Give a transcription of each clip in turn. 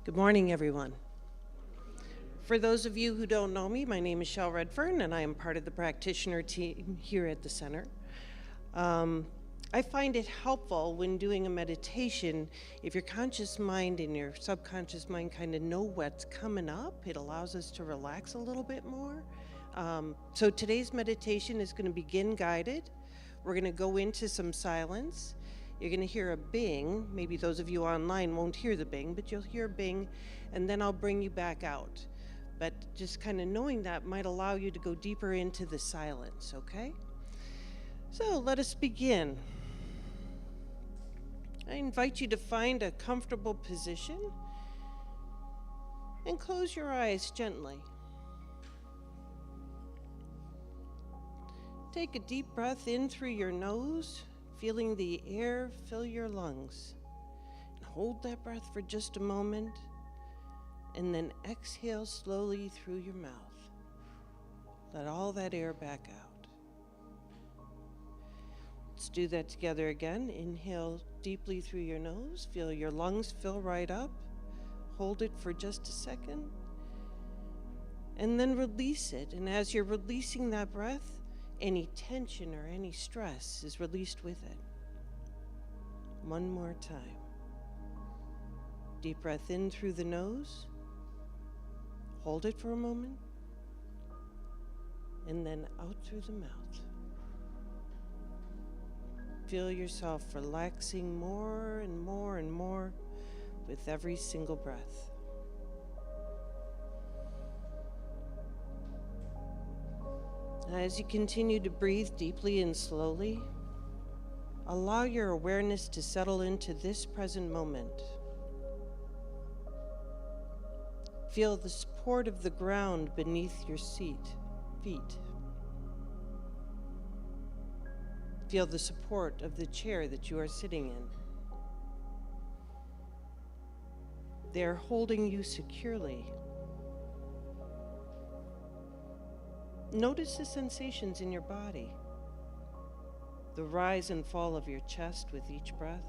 Good morning, everyone. For those of you who don't know me, my name is Shel Redfern, and I am part of the practitioner team here at the center. I find it helpful when doing a meditation, if your conscious mind and your subconscious mind kind of know what's coming up, it allows us to relax a little bit more. So today's meditation is going to begin guided. We're going to go into some silence. You're going to hear a bing. Maybe those of you online won't hear the bing, but you'll hear a bing, and then I'll bring you back out. But just kind of knowing that might allow you to go deeper into the silence, okay? So let us begin. I invite you to find a comfortable position and close your eyes gently. Take a deep breath in through your nose, feeling the air fill your lungs. And hold that breath for just a moment, and then exhale slowly through your mouth. Let all that air back out. Let's do that together again. Inhale deeply through your nose. Feel your lungs fill right up. Hold it for just a second. And then release it. And as you're releasing that breath, any tension or any stress is released with it. One more time. Deep breath in through the nose. Hold it for a moment. And then out through the mouth. Feel yourself relaxing more and more and more with every single breath. As you continue to breathe deeply and slowly, allow your awareness to settle into this present moment. Feel the support of the ground beneath your feet. Feel the support of the chair that you are sitting in. They are holding you securely. Notice the sensations in your body, the rise and fall of your chest with each breath,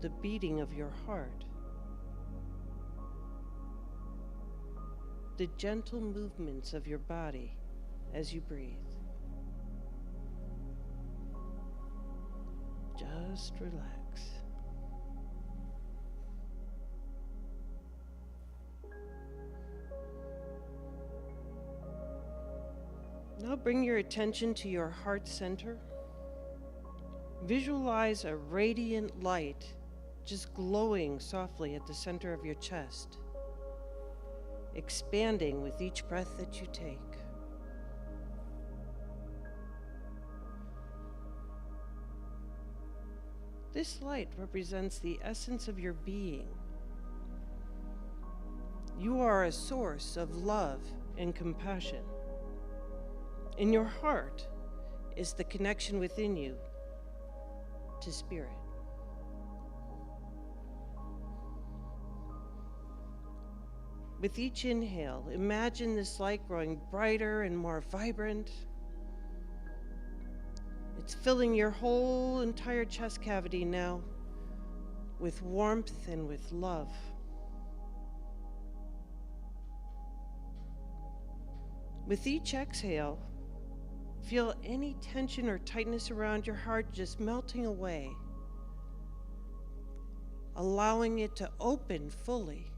the beating of your heart, the gentle movements of your body as you breathe. Just relax. Now bring your attention to your heart center. Visualize a radiant light just glowing softly at the center of your chest, expanding with each breath that you take. This light represents the essence of your being. You are a source of love and compassion. In your heart is the connection within you to spirit. With each inhale, imagine this light growing brighter and more vibrant. It's filling your whole entire chest cavity now with warmth and with love. With each exhale, feel any tension or tightness around your heart just melting away, allowing it to open fully.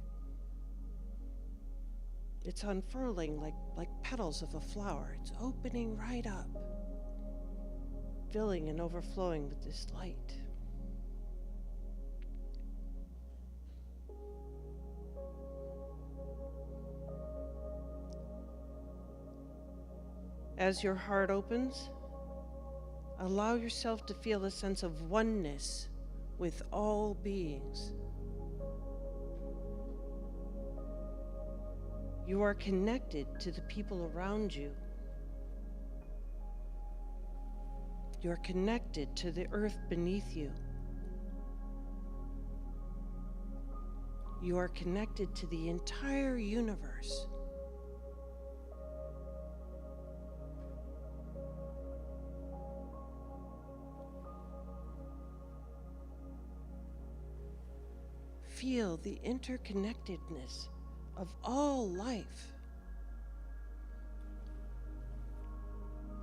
It's unfurling like petals of a flower. It's opening right up, filling and overflowing with this light. As your heart opens, allow yourself to feel a sense of oneness with all beings. You are connected to the people around you. You are connected to the earth beneath you. You are connected to the entire universe. feel the interconnectedness of all life.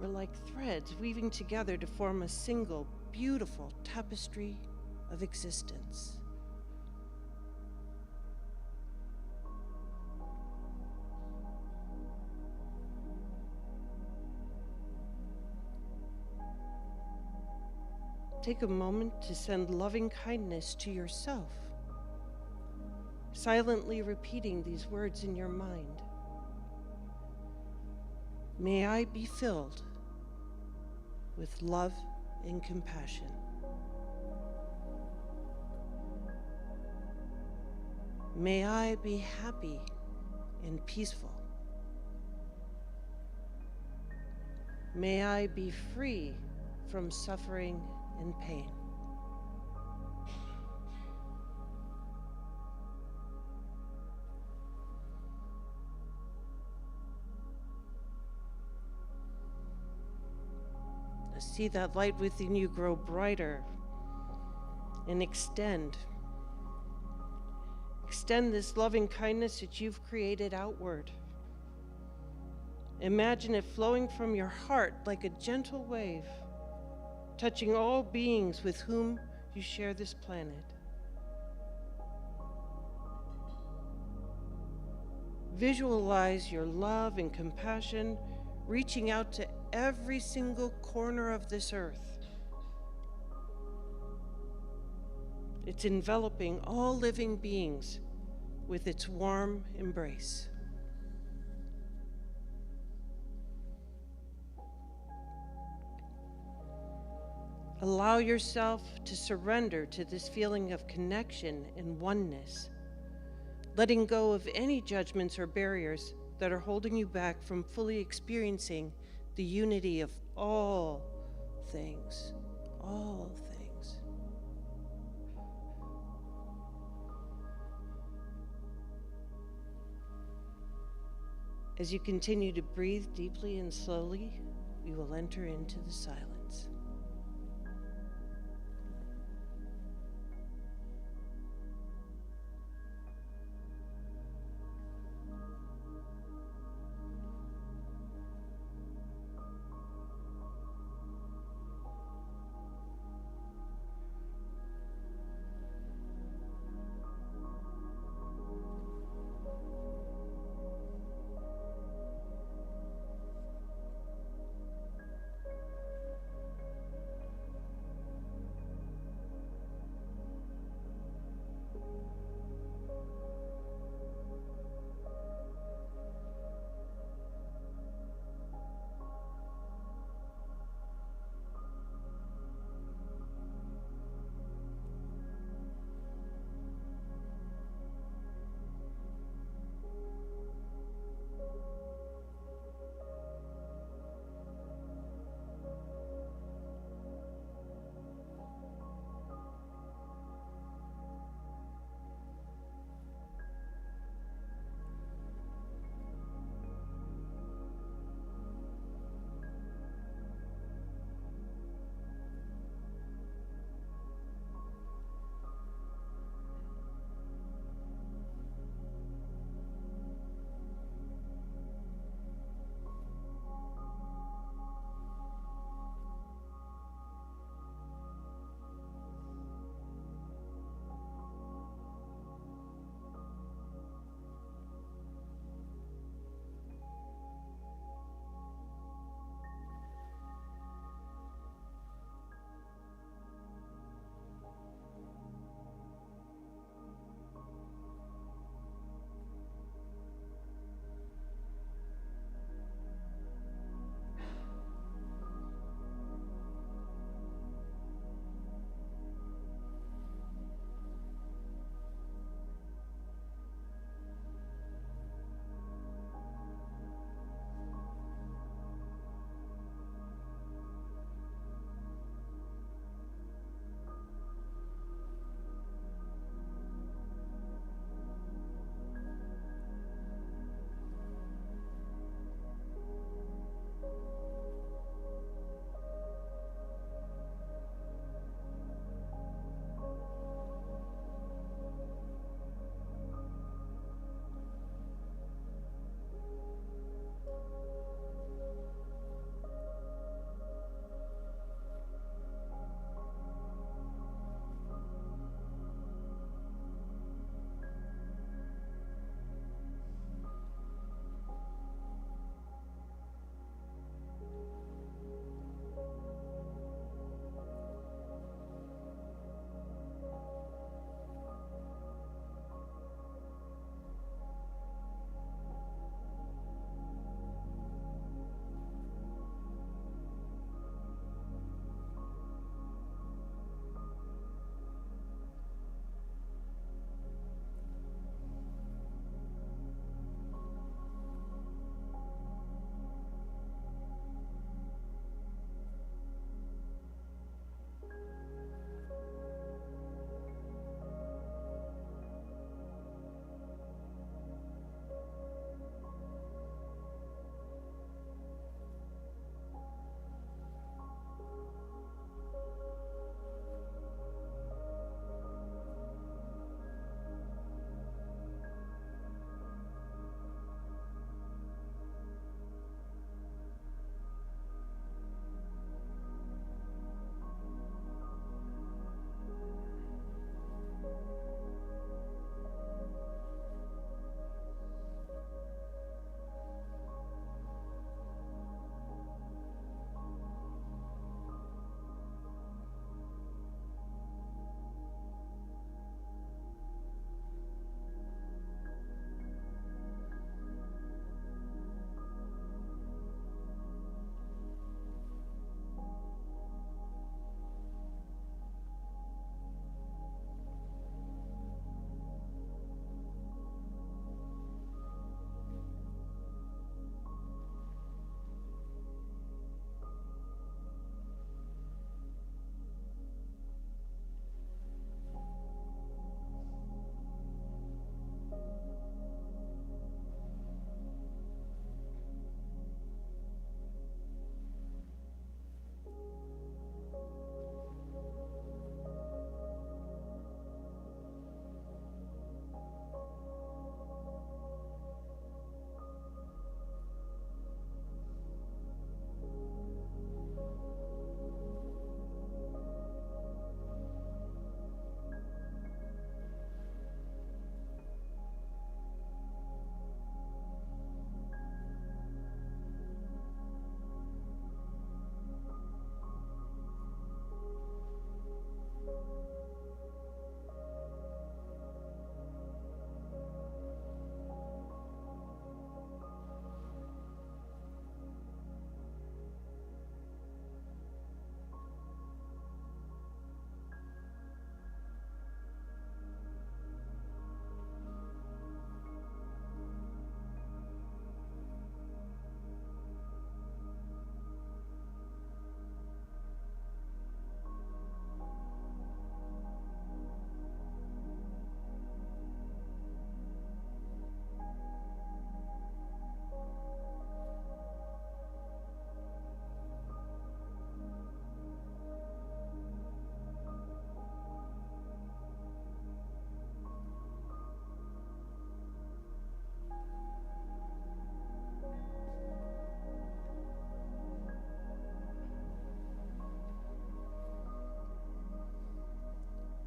We're like threads weaving together to form a single, beautiful tapestry of existence. Take a moment to send loving kindness to yourself, silently repeating these words in your mind. May I be filled with love and compassion. May I be happy and peaceful. May I be free from suffering and pain. See that light within you grow brighter and extend. Extend this loving kindness that you've created outward. Imagine it flowing from your heart like a gentle wave, touching all beings with whom you share this planet. Visualize your love and compassion reaching out to every single corner of this earth. It's enveloping all living beings with its warm embrace. Allow yourself to surrender to this feeling of connection and oneness, letting go of any judgments or barriers that are holding you back from fully experiencing the unity of all things, all things. As you continue to breathe deeply and slowly, we will enter into the silence.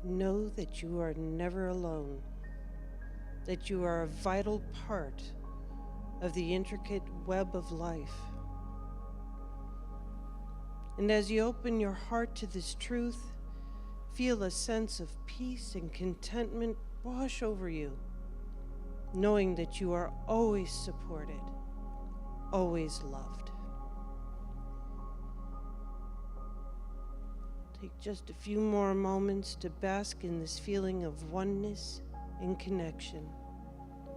know that you are never alone, that you are a vital part of the intricate web of life. And as you open your heart to this truth, feel a sense of peace and contentment wash over you, knowing that you are always supported, always loved. Take just a few more moments to bask in this feeling of oneness and connection,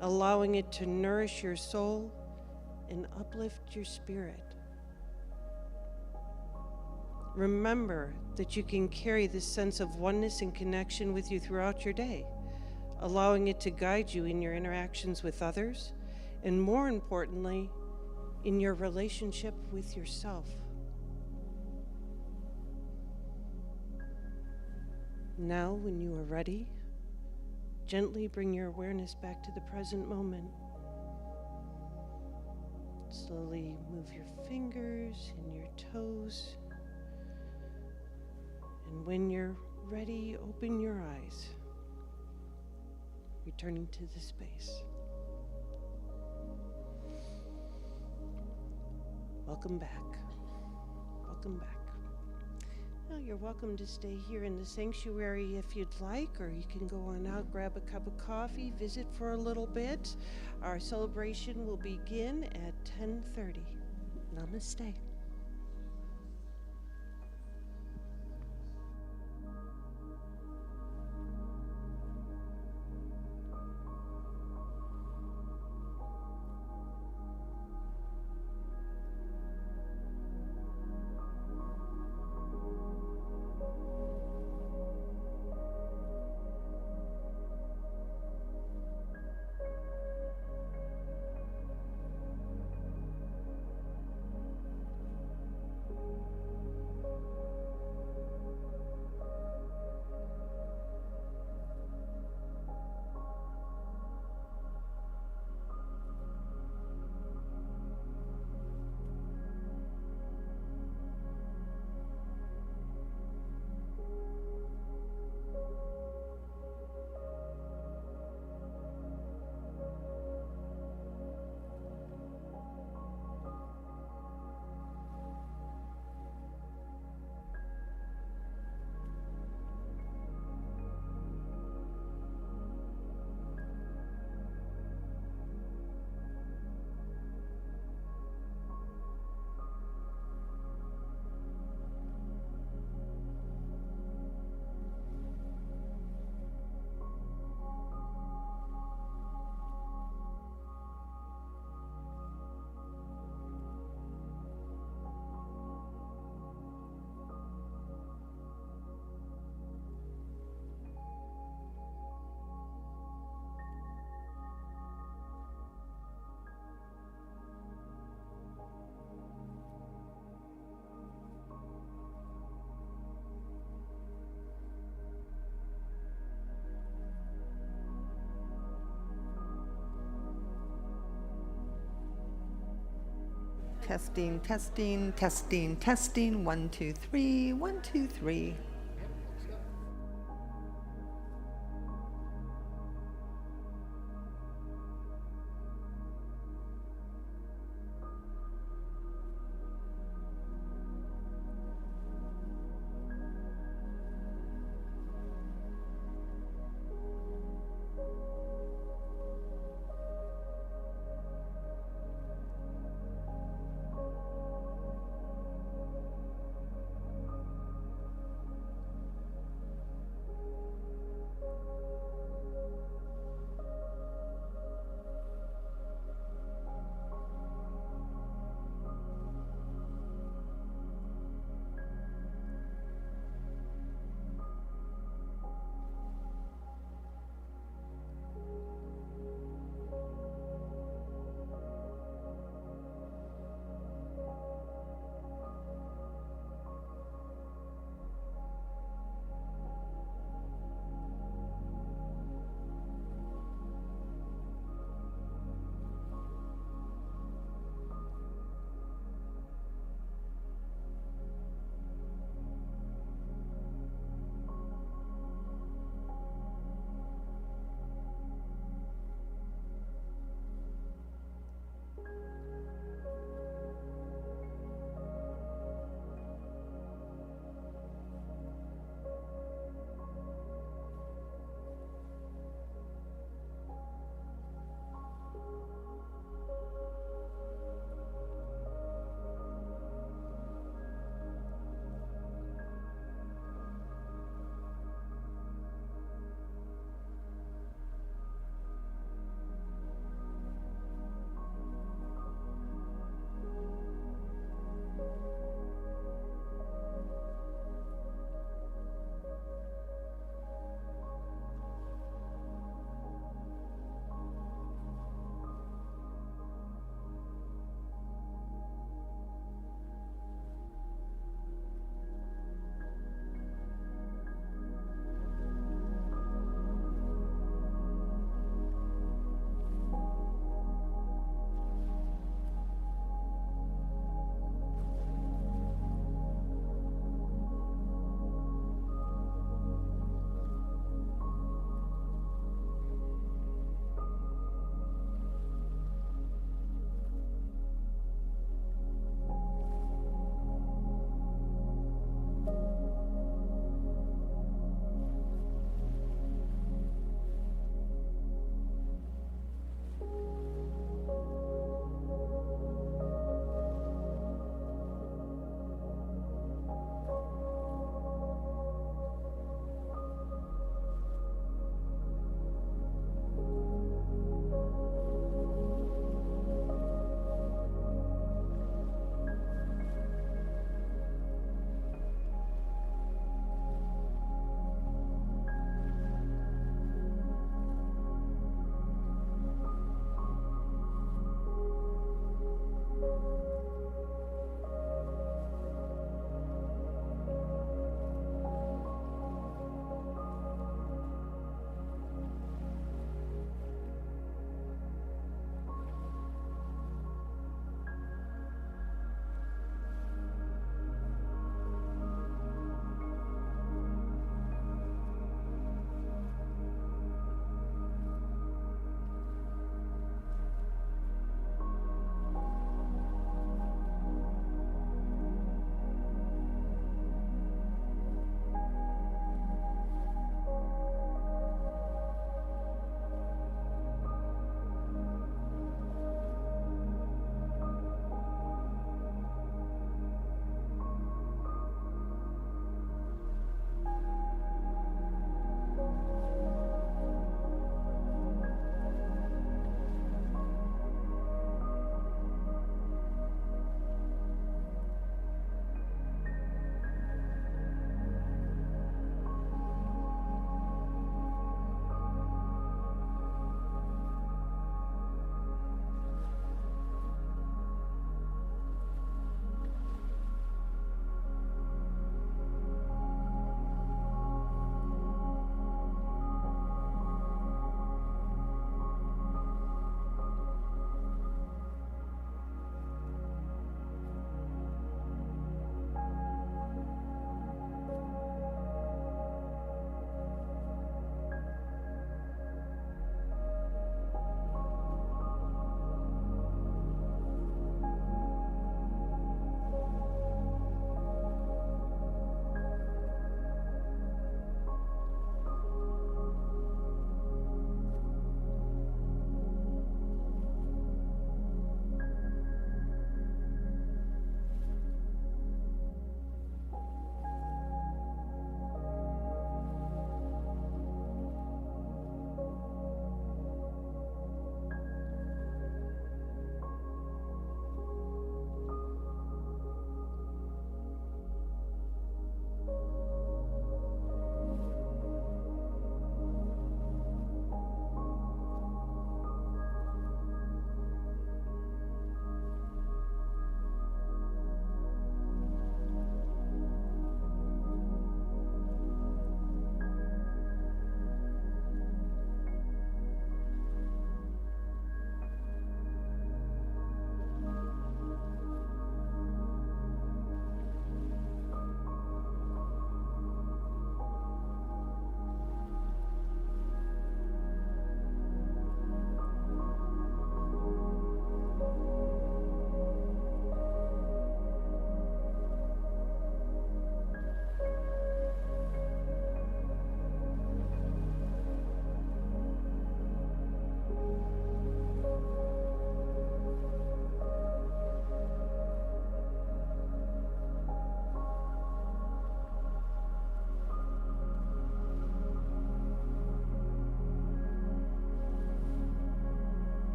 allowing it to nourish your soul and uplift your spirit. Remember that you can carry this sense of oneness and connection with you throughout your day, allowing it to guide you in your interactions with others, and more importantly, in your relationship with yourself. Now, when you are ready, gently bring your awareness back to the present moment. Slowly move your fingers and your toes. And when you're ready, open your eyes, returning to the space. Welcome back. Welcome back. Now you're welcome to stay here in the sanctuary if you'd like, or you can go on out, grab a cup of coffee, visit for a little bit. Our celebration will begin at 10:30. Namaste. Testing, testing, testing, testing. 1, 2, 3, 1, 2, 3.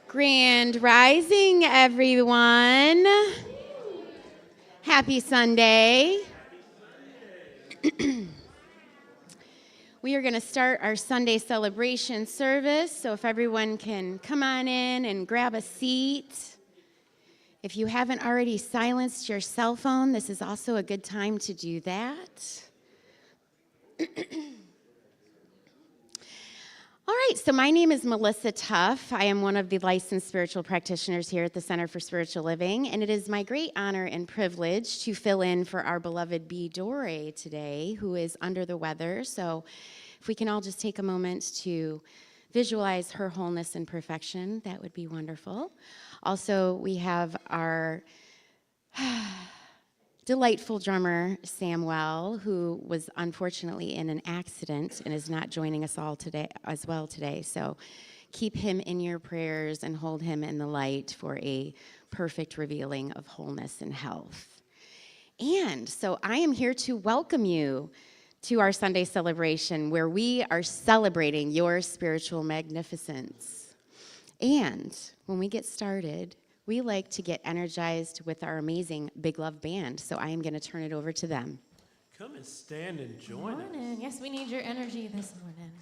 Grand Rising, everyone. Happy Sunday. We are going to start our Sunday celebration service, so if everyone can come on in and grab a seat. If you haven't already silenced your cell phone, this is also a good time to do that. All right, so my name is Melissa Tuff. I am one of the licensed spiritual practitioners here at the Center for Spiritual Living, and it is my great honor and privilege to fill in for our beloved Bea Dore today, who is under the weather. So if we can all just take a moment to visualize her wholeness and perfection, that would be wonderful. Also, we have our delightful drummer, Samuel, who was unfortunately in an accident and is not joining us all today as well today. So keep him in your prayers and hold him in the light for a perfect revealing of wholeness and health. And so I am here to welcome you to our Sunday celebration where we are celebrating your spiritual magnificence. And when we get started, we like to get energized with our amazing Big Love Band, so I am going to turn it over to them. Come and stand and join us. Yes, we need your energy this morning.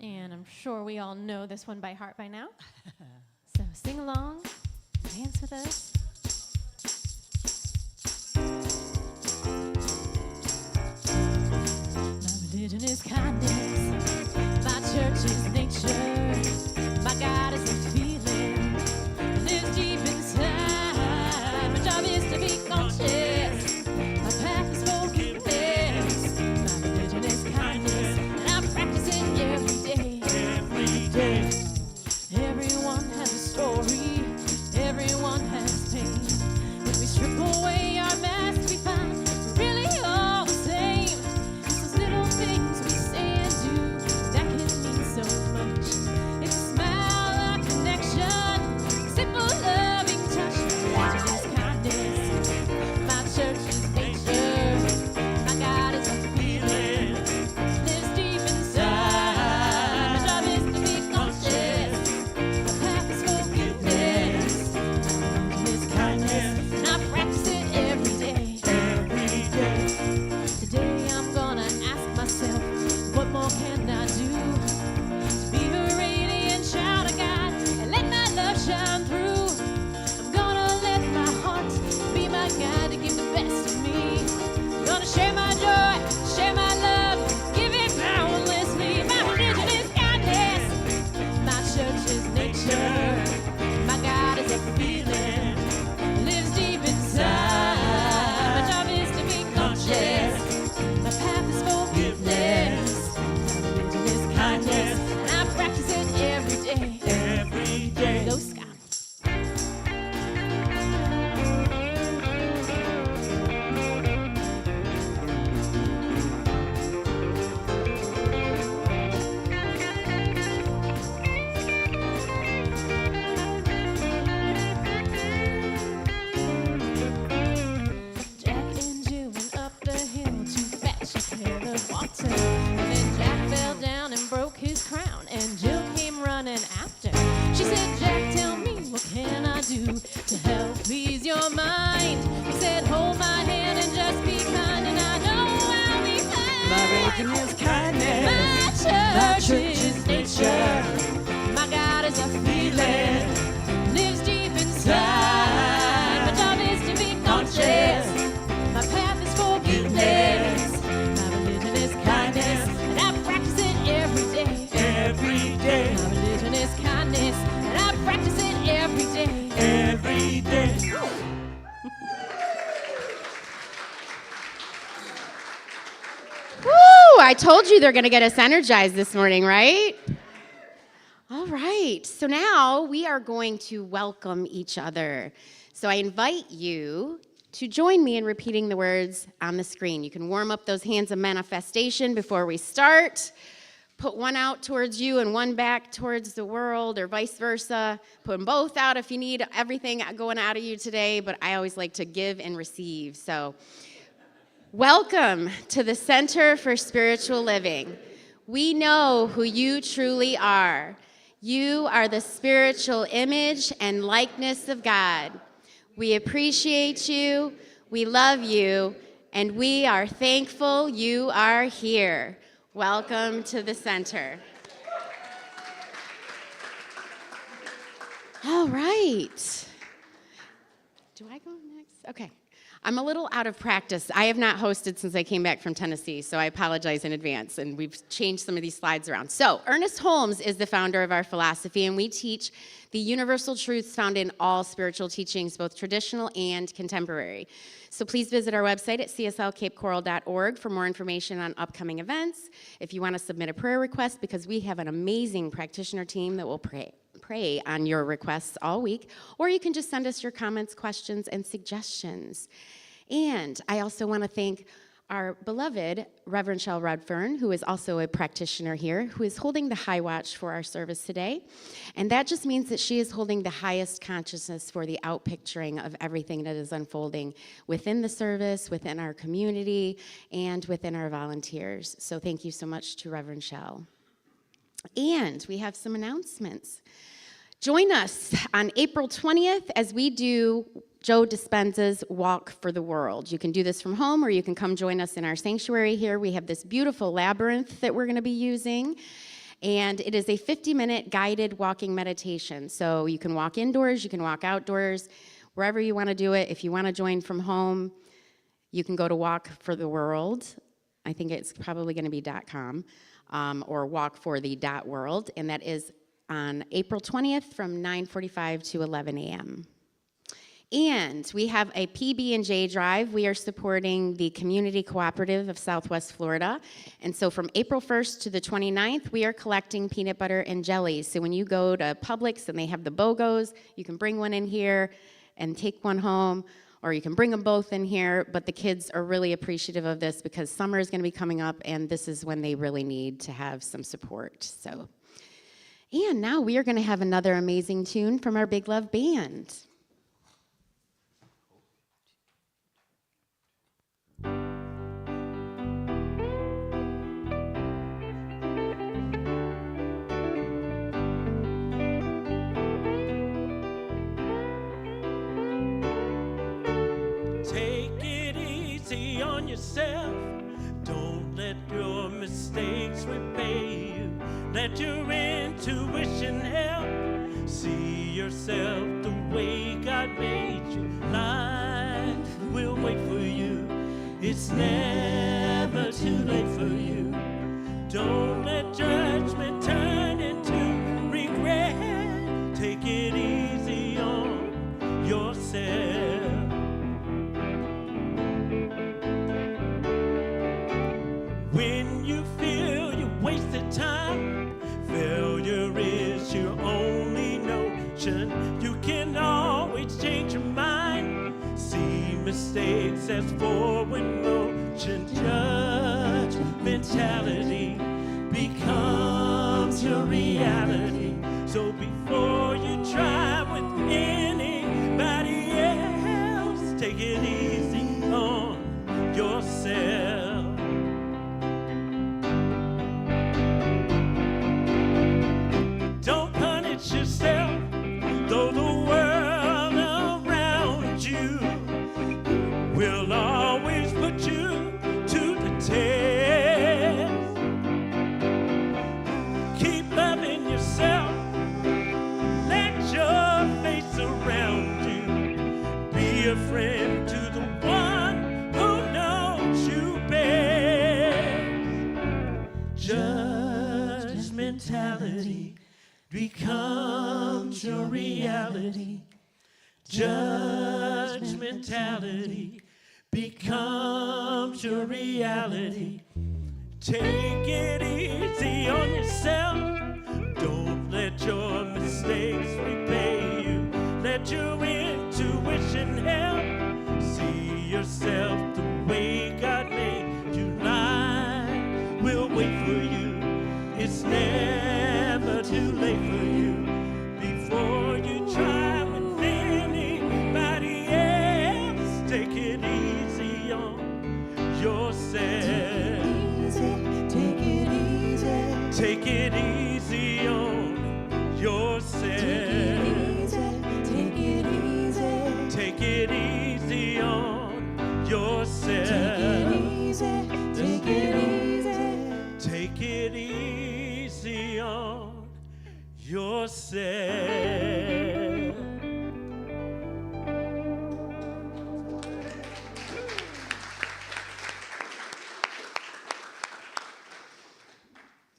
And I'm sure we all know this one by heart by now. So sing along, dance with us. My religion is kindness, my church is nature, my God is a feeling. Lives deep inside. My job is to be conscious. My path is forgiveness. My religion is kindness, and I practice it every day. Every day. Everyone has a story. Everyone has pain. If we strip away our masks, we find we're really all the same. It's those little things we say and do that can mean so much. It's a smile, a connection. Simple, loving touch. My religion is kindness. My church is nature. My God is a feeling. Lives deep inside. My job is to be conscious. My path is forgiveness. My religion is kindness. And I practice it every day. Every day. Today I'm gonna ask myself, what more can I do to be a radiant child of God and let my love shine through? I'm gonna let my heart be my guide to give the best of me. Gonna share my joy, share my love, give it boundlessly. My religion is kindness, my church is nature, my God is a feeling, lives deep inside. My job is to be conscious, my path is forgiveness. My religion is kindness, and I practice it every day. Every day. Go Scott. Jack and Jill went up the hill to fetch a pail of water. And then Jack fell down and broke his crown, and Jill came running after. She said, Jack, tell me, what can I do to help please your mind? He said, hold my hand and just be kind, and I know I'll be fine. My religion is kindness. My church is nature. My God is a feeling. Lives deep inside. My job is to be conscious. My path is forgiveness. My religion is kindness, and I practice it every day. Every day. My religion is kindness, and I practice it every day. Every day. Woo! I told you they're going to get us energized this morning, right? All right. So now we are going to welcome each other. So I invite you to join me in repeating the words on the screen. You can warm up those hands of manifestation before we start. Put one out towards you and one back towards the world, or vice versa. Put them both out if you need everything going out of you today, but I always like to give and receive. So welcome to the Center for Spiritual Living. We know who you truly are. You are the spiritual image and likeness of God. We appreciate you, we love you, and we are thankful you are here. Welcome to the center. All right. Do I go next? Okay. I'm a little out of practice. I have not hosted since I came back from Tennessee, so I apologize in advance, and we've changed some of these slides around. So, Ernest Holmes is the founder of our philosophy, and we teach the universal truths found in all spiritual teachings, both traditional and contemporary. So please visit our website at cslcapecoral.org for more information on upcoming events. If you want to submit a prayer request, because we have an amazing practitioner team that will pray on your requests all week, or you can just send us your comments, questions, and suggestions. And I also want to thank our beloved Reverend Shell Redfern, who is also a practitioner here, who is holding the high watch for our service today. And that just means that she is holding the highest consciousness for the outpicturing of everything that is unfolding within the service, within our community, and within our volunteers. So thank you so much to Reverend Shell. And we have some announcements. Join us on April 20th as we do Joe Dispenza's Walk for the World. You can do this from home, or you can come join us in our sanctuary here. We have this beautiful labyrinth that we're going to be using, and it is a 50-minute guided walking meditation. So you can walk indoors, you can walk outdoors, wherever you want to do it. If you want to join from home, you can go to Walk for the World. I think it's probably going to be .com, or walkforthe.world, and that is on April 20th from 9:45 to 11 a.m. And we have a PB&J drive. We are supporting the Community Cooperative of Southwest Florida. And so from April 1st to the 29th, we are collecting peanut butter and jelly. So when you go to Publix and they have the BOGOs, you can bring one in here and take one home, or you can bring them both in here. But the kids are really appreciative of this because summer is going to be coming up, and this is when they really need to have some support. So, and now we are going to have another amazing tune from our Big Love Band. Take it easy on yourself. Don't let your mistakes repay you. Let your intuition help. See yourself the way God made you. Life will wait for you. It's never too late for you. Don't let judgment turn into regret. Take it easy on yourself. When you feel you wasted time, failure is your only notion. You can always change your mind. See mistakes as forward motion. Judgmentality becomes your reality. So before you try with anybody else, take it easy on yourself. Don't punish yourself, though the world around you will always put you to the test. Keep loving yourself, let your face around you. Be a friend to the one who knows you best. Judgmentality becomes your reality. Judgmentality becomes your reality. Take it easy on yourself. Don't let your mistakes repay you. Let your intuition help. See yourself the way God made you. Life will wait for you. It's never too late for you. Before you try with anybody else, take it easy on yourself. Take it easy. Take it easy on yourself.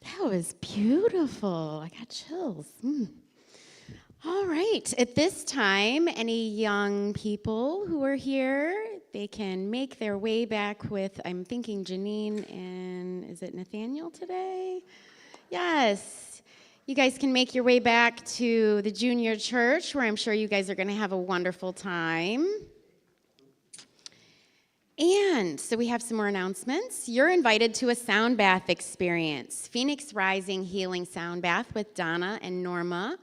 That was beautiful. I got chills. All right. At this time, any young people who are here, they can make their way back with, I'm thinking Janine and, is it Nathaniel today? Yes. You guys can make your way back to the junior church, where I'm sure you guys are going to have a wonderful time. And so we have some more announcements. You're invited to a sound bath experience, Phoenix Rising Healing Sound Bath with Donna and Norma.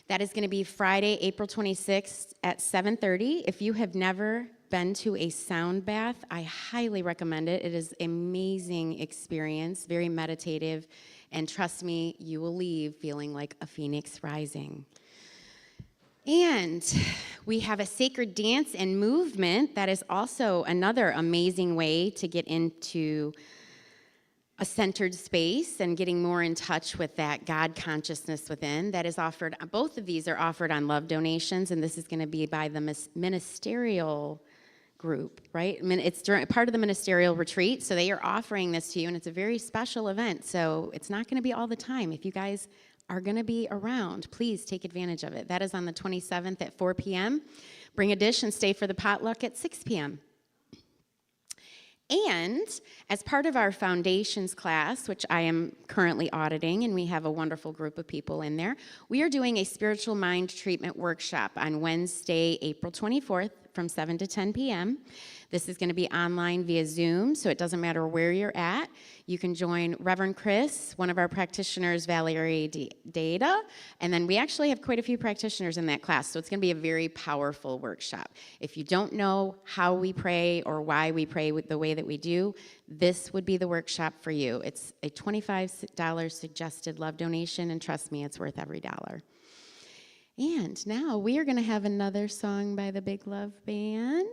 That is going to be Friday, April 26th at 7:30. If you have never been to a sound bath, I highly recommend it. It is an amazing experience, very meditative, and trust me, you will leave feeling like a phoenix rising. And we have a sacred dance and movement that is also another amazing way to get into a centered space and getting more in touch with that God consciousness within. That is offered, both of these are offered on love donations, and this is going to be by the ministerial group, right? I mean, it's part of the ministerial retreat, so they are offering this to you, and it's a very special event, so it's not going to be all the time. If you guys are going to be around, please take advantage of it. That is on the 27th at 4 p.m. Bring a dish and stay for the potluck at 6 p.m. And as part of our foundations class, which I am currently auditing, and we have a wonderful group of people in there, we are doing a spiritual mind treatment workshop on Wednesday, April 24th from 7 to 10 p.m. This is going to be online via Zoom, so it doesn't matter where you're at. You can join Reverend Chris, one of our practitioners, Valerie Data, and then we actually have quite a few practitioners in that class, so it's going to be a very powerful workshop. If you don't know how we pray or why we pray the way that we do, this would be the workshop for you. It's a $25 suggested love donation, and trust me, it's worth every dollar. And now we are going to have another song by the Big Love Band.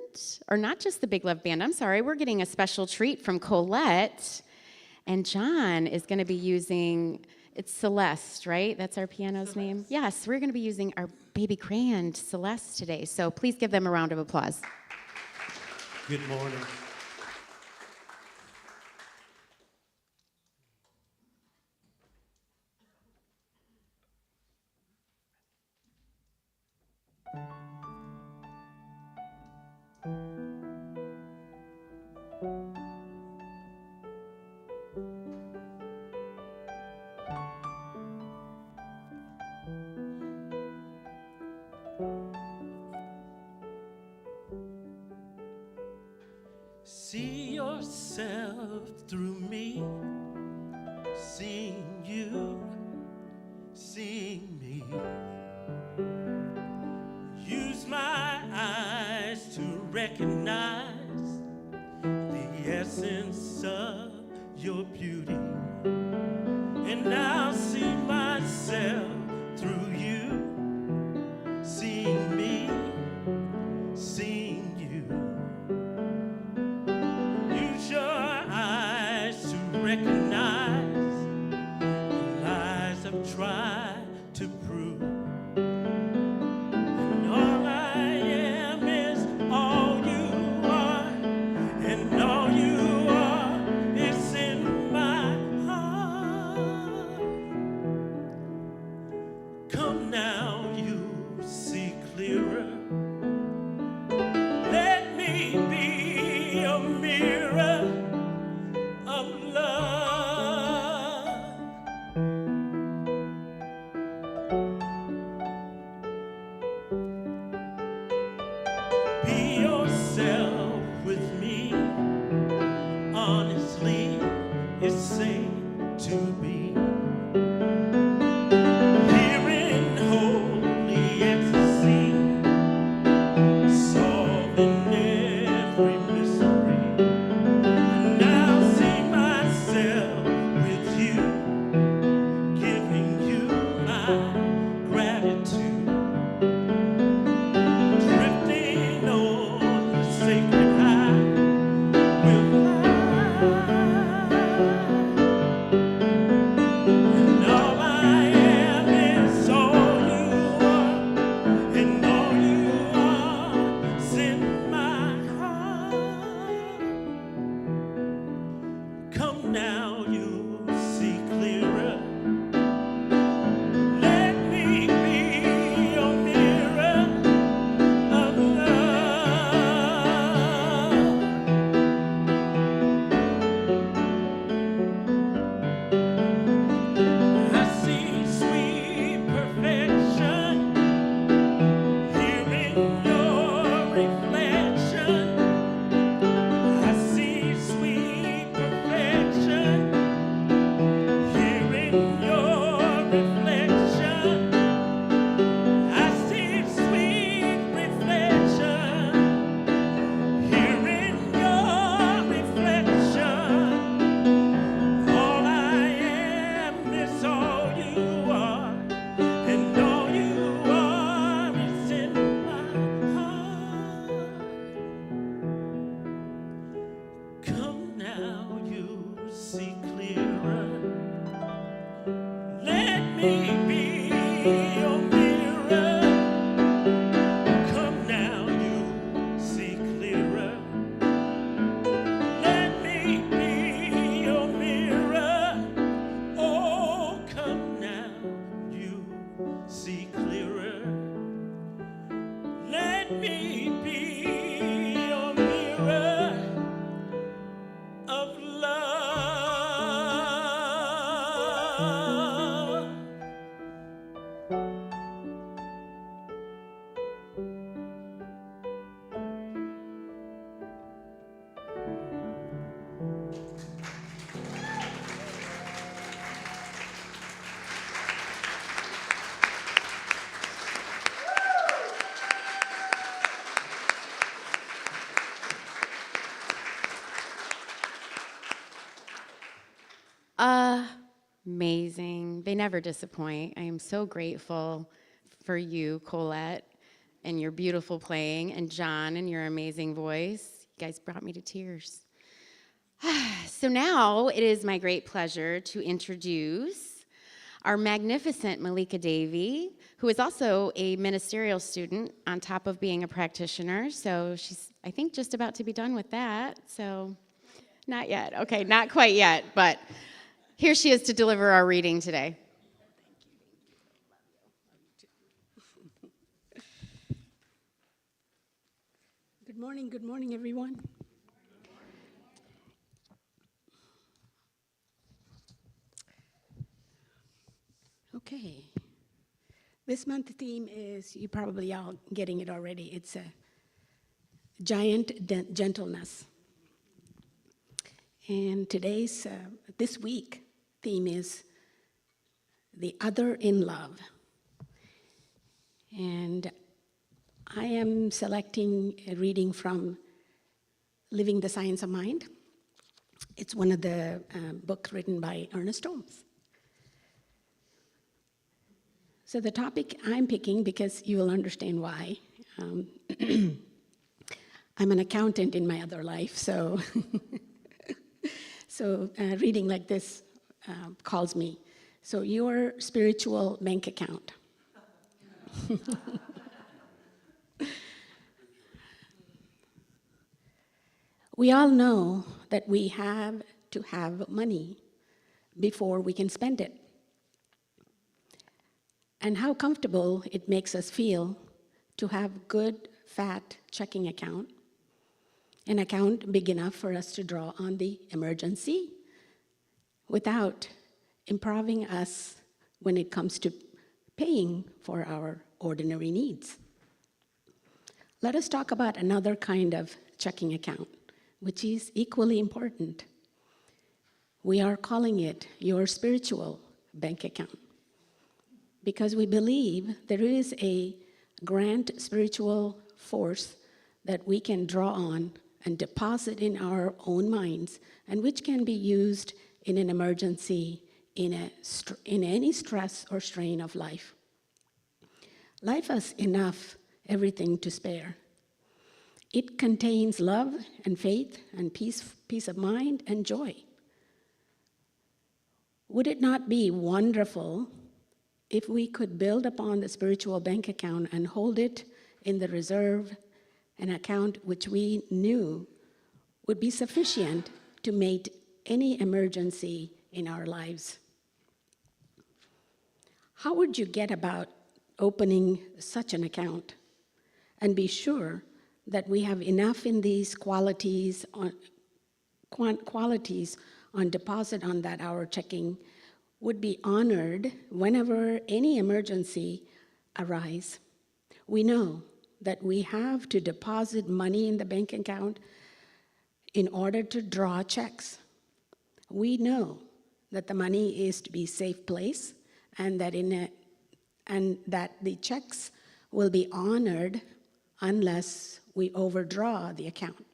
Or not just the Big Love Band, I'm sorry. We're getting a special treat from Colette. And John is going to be using, it's Celeste, right? That's our piano's name? Yes, we're going to be using our baby grand, Celeste, today. So please give them a round of applause. Good morning. See yourself through me, seeing you, seeing me. Use my eyes to recognize the essence of your beauty, and I'll see myself through you, seeing me, seeing you. Use your eyes to recognize the lies I've tried to prove. And all I am is all you are, and all you are is in my heart. Come now, you see clearer. Let me be a mirror of love. Be yourself with me. Honestly, it's safe to be. Here in holy ecstasy, solving every mystery. And I'll see myself with you, giving you my your mirror. Come now, you see clearer. Let me be your mirror. Oh, come now, you see clearer. Let me be your mirror of love. Amazing. They never disappoint. I am so grateful for you, Colette, and your beautiful playing, and John, and your amazing voice. You guys brought me to tears. So now it is my great pleasure to introduce our magnificent Malika Davey, who is also a ministerial student on top of being a practitioner. So she's, I think, just about to be done with that. So not yet. Okay, not quite yet, but here she is to deliver our reading today. Good morning, everyone. Okay. This month's theme is, you probably all getting it already, it's a giant gentleness. And today's, this week, theme is the other in love. And I am selecting a reading from Living the Science of Mind. It's one of the books written by Ernest Holmes. So the topic I'm picking, because you will understand why, I'm an accountant in my other life, so reading like this calls me. So your spiritual bank account. We all know that we have to have money before we can spend it. And how comfortable it makes us feel to have good, fat checking account, an account big enough for us to draw on the emergency without improving us when it comes to paying for our ordinary needs. Let us talk about another kind of checking account, which is equally important. We are calling it your spiritual bank account, because we believe there is a grand spiritual force that we can draw on and deposit in our own minds, and which can be used in an emergency, in any stress or strain of life. Life has enough, everything to spare. It contains love and faith and peace of mind and joy. Would it not be wonderful if we could build upon the spiritual bank account and hold it in the reserve, an account which we knew would be sufficient to meet any emergency in our lives? How would you get about opening such an account and be sure that we have enough in these qualities on deposit on that our checking would be honored whenever any emergency arise? We know that we have to deposit money in the bank account in order to draw checks. We know that the money is to be safe place, and that the checks will be honored unless we overdraw the account.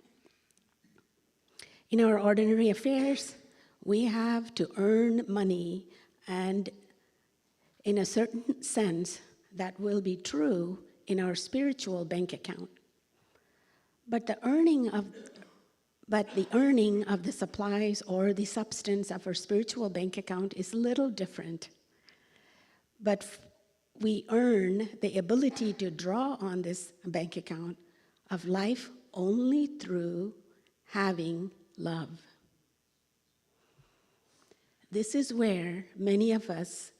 In our ordinary affairs, we have to earn money, and in a certain sense, that will be true in our spiritual bank account. But the earning of the supplies or the substance of our spiritual bank account is a little different. But we earn the ability to draw on this bank account of life only through having love. This is where many of us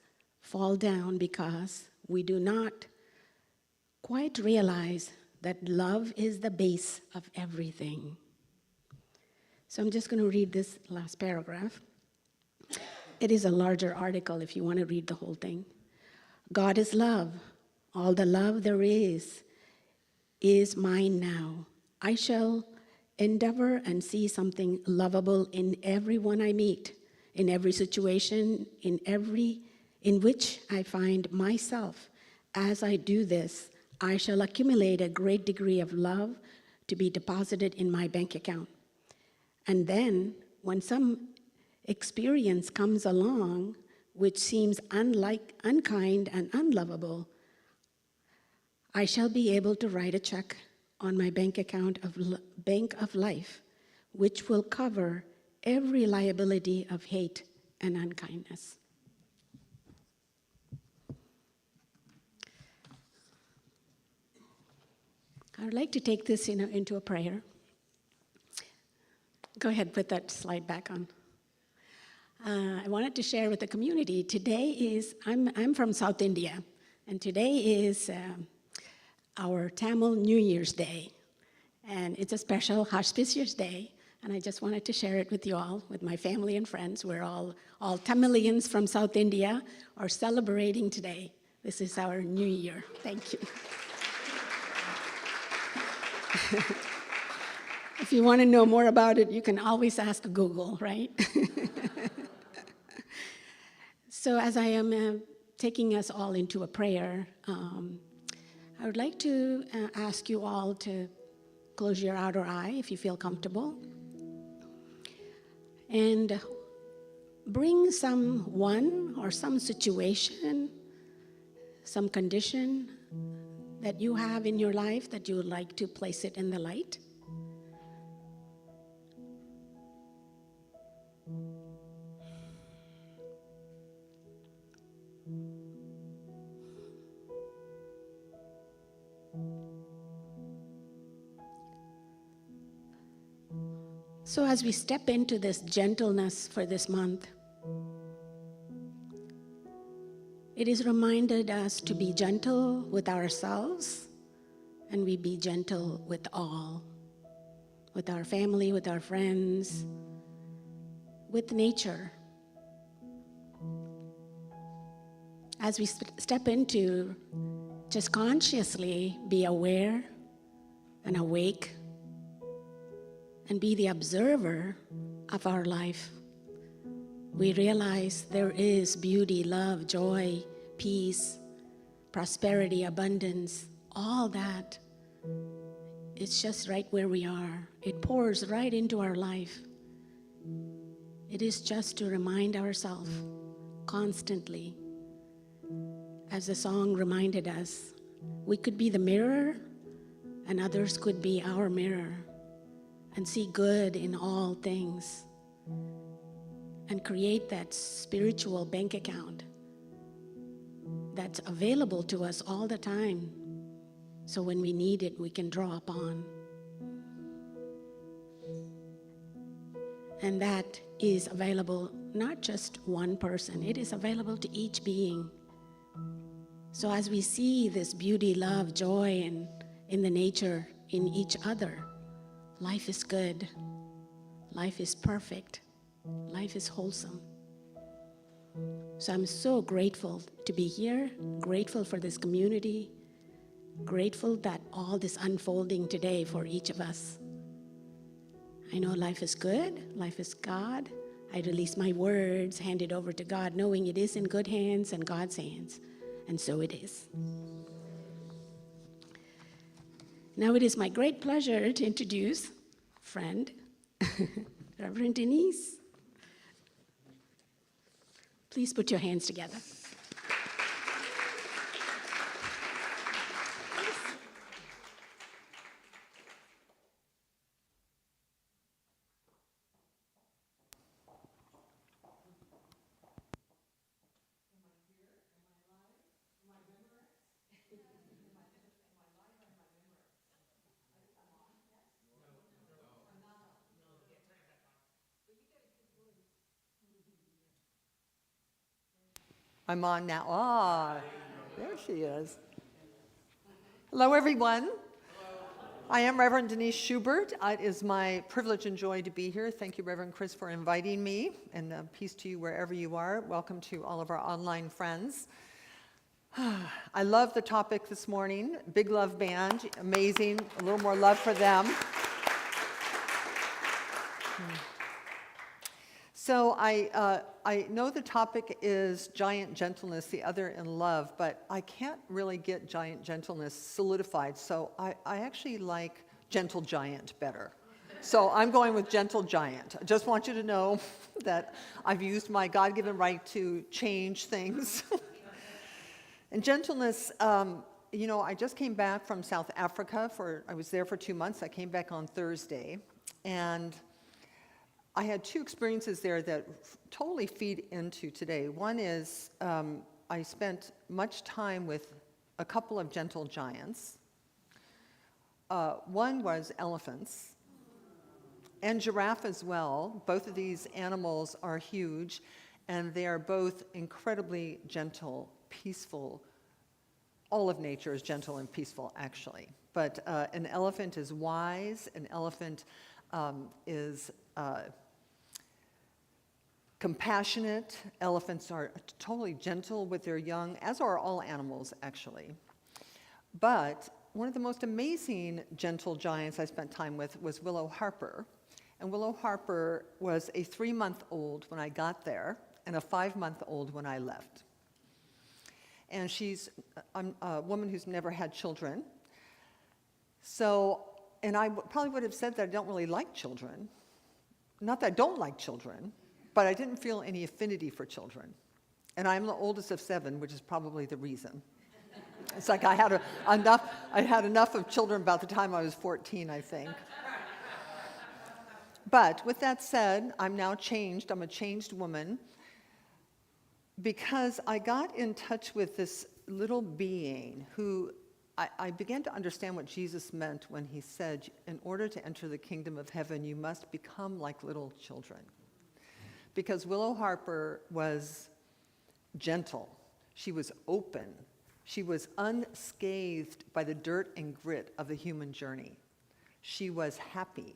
fall down because we do not quite realize that love is the base of everything. So I'm just going to read this last paragraph. It is a larger article if you want to read the whole thing. God is love. All the love there is mine now. I shall endeavor and see something lovable in everyone I meet, in every situation, in which I find myself. As I do this, I shall accumulate a great degree of love to be deposited in my bank account. And then, when some experience comes along which seems unkind and unlovable, I shall be able to write a check on my bank account of Bank of Life, which will cover every liability of hate and unkindness. I would like to take this into a prayer. Go ahead, put that slide back on. I wanted to share with the community, today is, I'm from South India, and today is our Tamil New Year's Day. And it's a special auspicious day, and I just wanted to share it with you all, with my family and friends. We're all Tamilians from South India are celebrating today. This is our new year. Thank you. If you want to know more about it, you can always ask Google, right? So as I am taking us all into a prayer, I would like to ask you all to close your outer eye if you feel comfortable, and bring someone or some situation, some condition that you have in your life that you would like to place it in the light. So as we step into this gentleness for this month, it is reminded us to be gentle with ourselves, and we be gentle with all, with our family, with our friends, with nature. As we step into just consciously be aware and awake and be the observer of our life, we realize there is beauty, love, joy, peace, prosperity, abundance, all that. It's just right where we are. It pours right into our life. It is just to remind ourselves constantly, as the song reminded us, we could be the mirror and others could be our mirror, and see good in all things, and create that spiritual bank account that's available to us all the time, so when we need it, we can draw upon. And that is available not just one person, it is available to each being. So as we see this beauty, love, joy, and in the nature, in each other, life is good, life is perfect, life is wholesome. So I'm so grateful to be here, grateful for this community, grateful that all this unfolding today for each of us. I know life is good, life is God. I release my words, hand it over to God, knowing it is in good hands and God's hands, and so it is. Now it is my great pleasure to introduce friend, Reverend Denise. Please put your hands together. I'm on now. Ah, there she is. Hello, everyone. I am Reverend Denise Schubert. It is my privilege and joy to be here. Thank you, Reverend Chris, for inviting me, and peace to you wherever you are. Welcome to all of our online friends. I love the topic this morning. Big Love Band, amazing. A little more love for them. So I know the topic is giant gentleness, the other in love, but I can't really get giant gentleness solidified, so I actually like gentle giant better. So I'm going with gentle giant. I just want you to know that I've used my God-given right to change things. And gentleness, I just came back from South Africa. I was there for 2 months. I came back on Thursday, and I had 2 experiences there that totally feed into today. One is I spent much time with a couple of gentle giants. One was elephants and giraffe as well. Both of these animals are huge, and they are both incredibly gentle, peaceful. All of nature is gentle and peaceful, actually. But an elephant is wise. An elephant is compassionate. Elephants are totally gentle with their young, as are all animals, actually. But one of the most amazing gentle giants I spent time with was Willow Harper. And Willow Harper was a 3-month-old when I got there and a 5-month-old when I left. And she's a woman who's never had children. So, and I probably would have said that I don't really like children. Not that I don't like children, but I didn't feel any affinity for children. And I'm the oldest of 7, which is probably the reason. It's like I had enough of children about the time I was 14, I think. But with that said, I'm now changed. I'm a changed woman because I got in touch with this little being who I began to understand what Jesus meant when he said, in order to enter the kingdom of heaven, you must become like little children. Because Willow Harper was gentle. She was open. She was unscathed by the dirt and grit of the human journey. She was happy.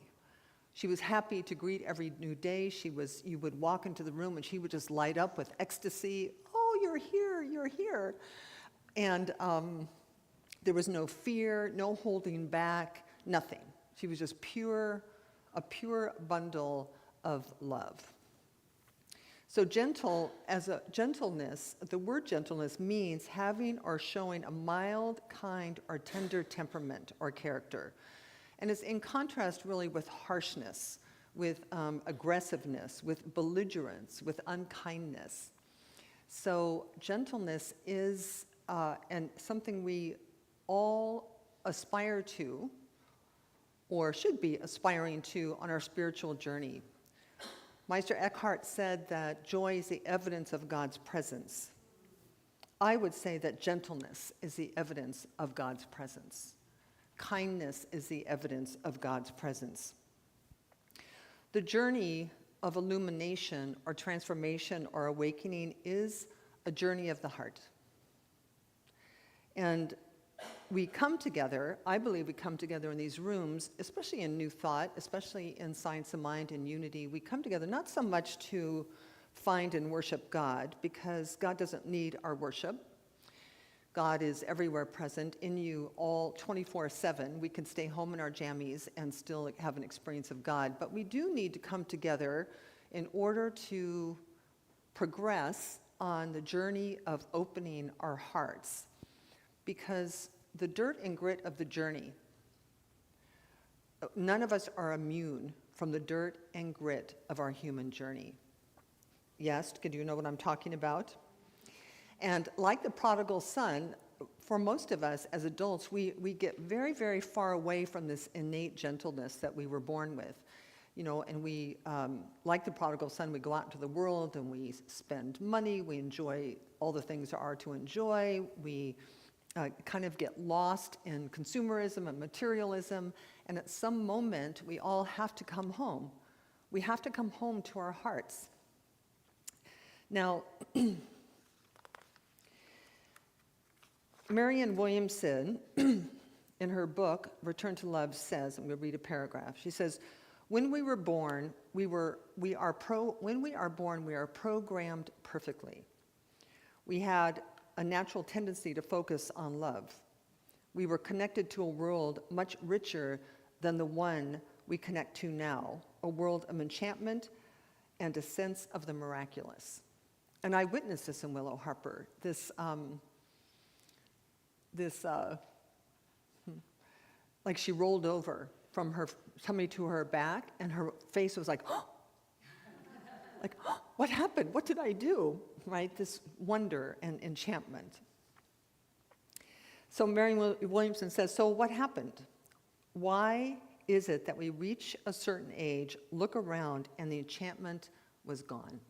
She was happy to greet every new day. You would walk into the room and she would just light up with ecstasy. Oh, you're here, you're here. And there was no fear, no holding back, nothing. She was just a pure bundle of love. So gentleness, the word gentleness means having or showing a mild, kind, or tender temperament or character. And it's in contrast really with harshness, with aggressiveness, with belligerence, with unkindness. So gentleness is and something we all aspire to, or should be aspiring to on our spiritual journey. Meister Eckhart said that joy is the evidence of God's presence. I would say that gentleness is the evidence of God's presence. Kindness is the evidence of God's presence. The journey of illumination or transformation or awakening is a journey of the heart. And we come together, I believe we come together in these rooms, especially in New Thought, especially in Science of Mind and Unity. We come together not so much to find and worship God, because God doesn't need our worship. God is everywhere present in you all 24/7. We can stay home in our jammies and still have an experience of God. But we do need to come together in order to progress on the journey of opening our hearts. Because the dirt and grit of the journey, none of us are immune from the dirt and grit of our human journey. Yes, do you know what I'm talking about? And like the prodigal son, for most of us as adults, we get very, very far away from this innate gentleness that we were born with. And we, like the prodigal son, we go out into the world and we spend money, we enjoy all the things there are to enjoy, we kind of get lost in consumerism and materialism, and at some moment we all have to come home. We have to come home to our hearts. Now, Marianne Williamson, in her book, Return to Love, says, I'm going to read a paragraph. She says, when we are born, we are programmed perfectly. We had a natural tendency to focus on love. We were connected to a world much richer than the one we connect to now, a world of enchantment and a sense of the miraculous. And I witnessed this in Willow Harper, like she rolled over from her tummy to her back, and her face was like, oh, like, oh, what happened? What did I do? Right? This wonder and enchantment. So Marianne Williamson says, so what happened? Why is it that we reach a certain age, look around, and the enchantment was gone?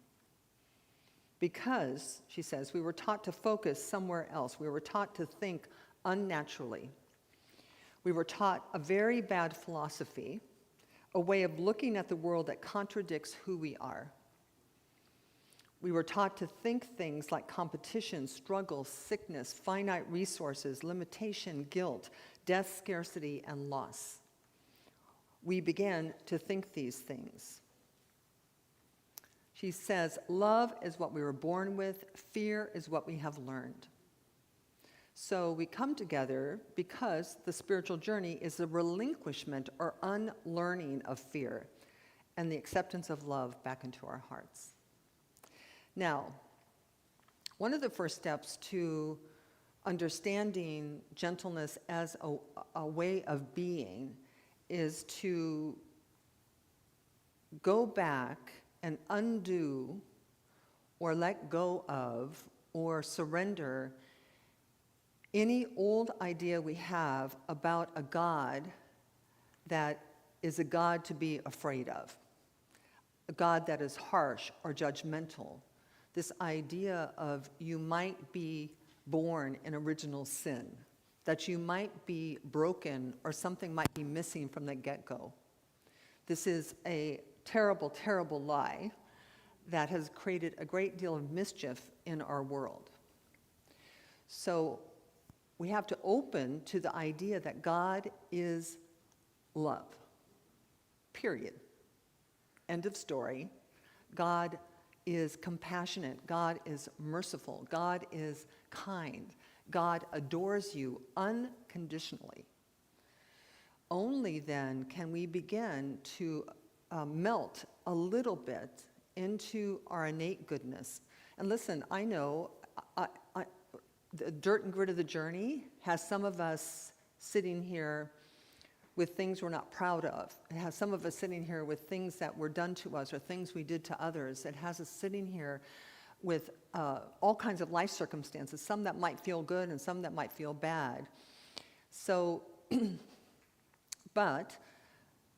Because, she says, we were taught to focus somewhere else. We were taught to think unnaturally. We were taught a very bad philosophy, a way of looking at the world that contradicts who we are. We were taught to think things like competition, struggle, sickness, finite resources, limitation, guilt, death, scarcity, and loss. We began to think these things. She says, love is what we were born with, fear is what we have learned. So we come together because the spiritual journey is a relinquishment or unlearning of fear and the acceptance of love back into our hearts. Now, one of the first steps to understanding gentleness as a way of being is to go back and undo or let go of or surrender any old idea we have about a God that is a God to be afraid of, a God that is harsh or judgmental. This idea of you might be born in original sin, that you might be broken or something might be missing from the get-go. This is a terrible, terrible lie that has created a great deal of mischief in our world. So we have to open to the idea that God is love, period. End of story. God is compassionate. God is merciful. God is kind. God adores you unconditionally. Only then can we begin to melt a little bit into our innate goodness. And listen, I know the dirt and grit of the journey has some of us sitting here with things we're not proud of. It has some of us sitting here with things that were done to us or things we did to others. It has us sitting here with all kinds of life circumstances, some that might feel good and some that might feel bad. So, but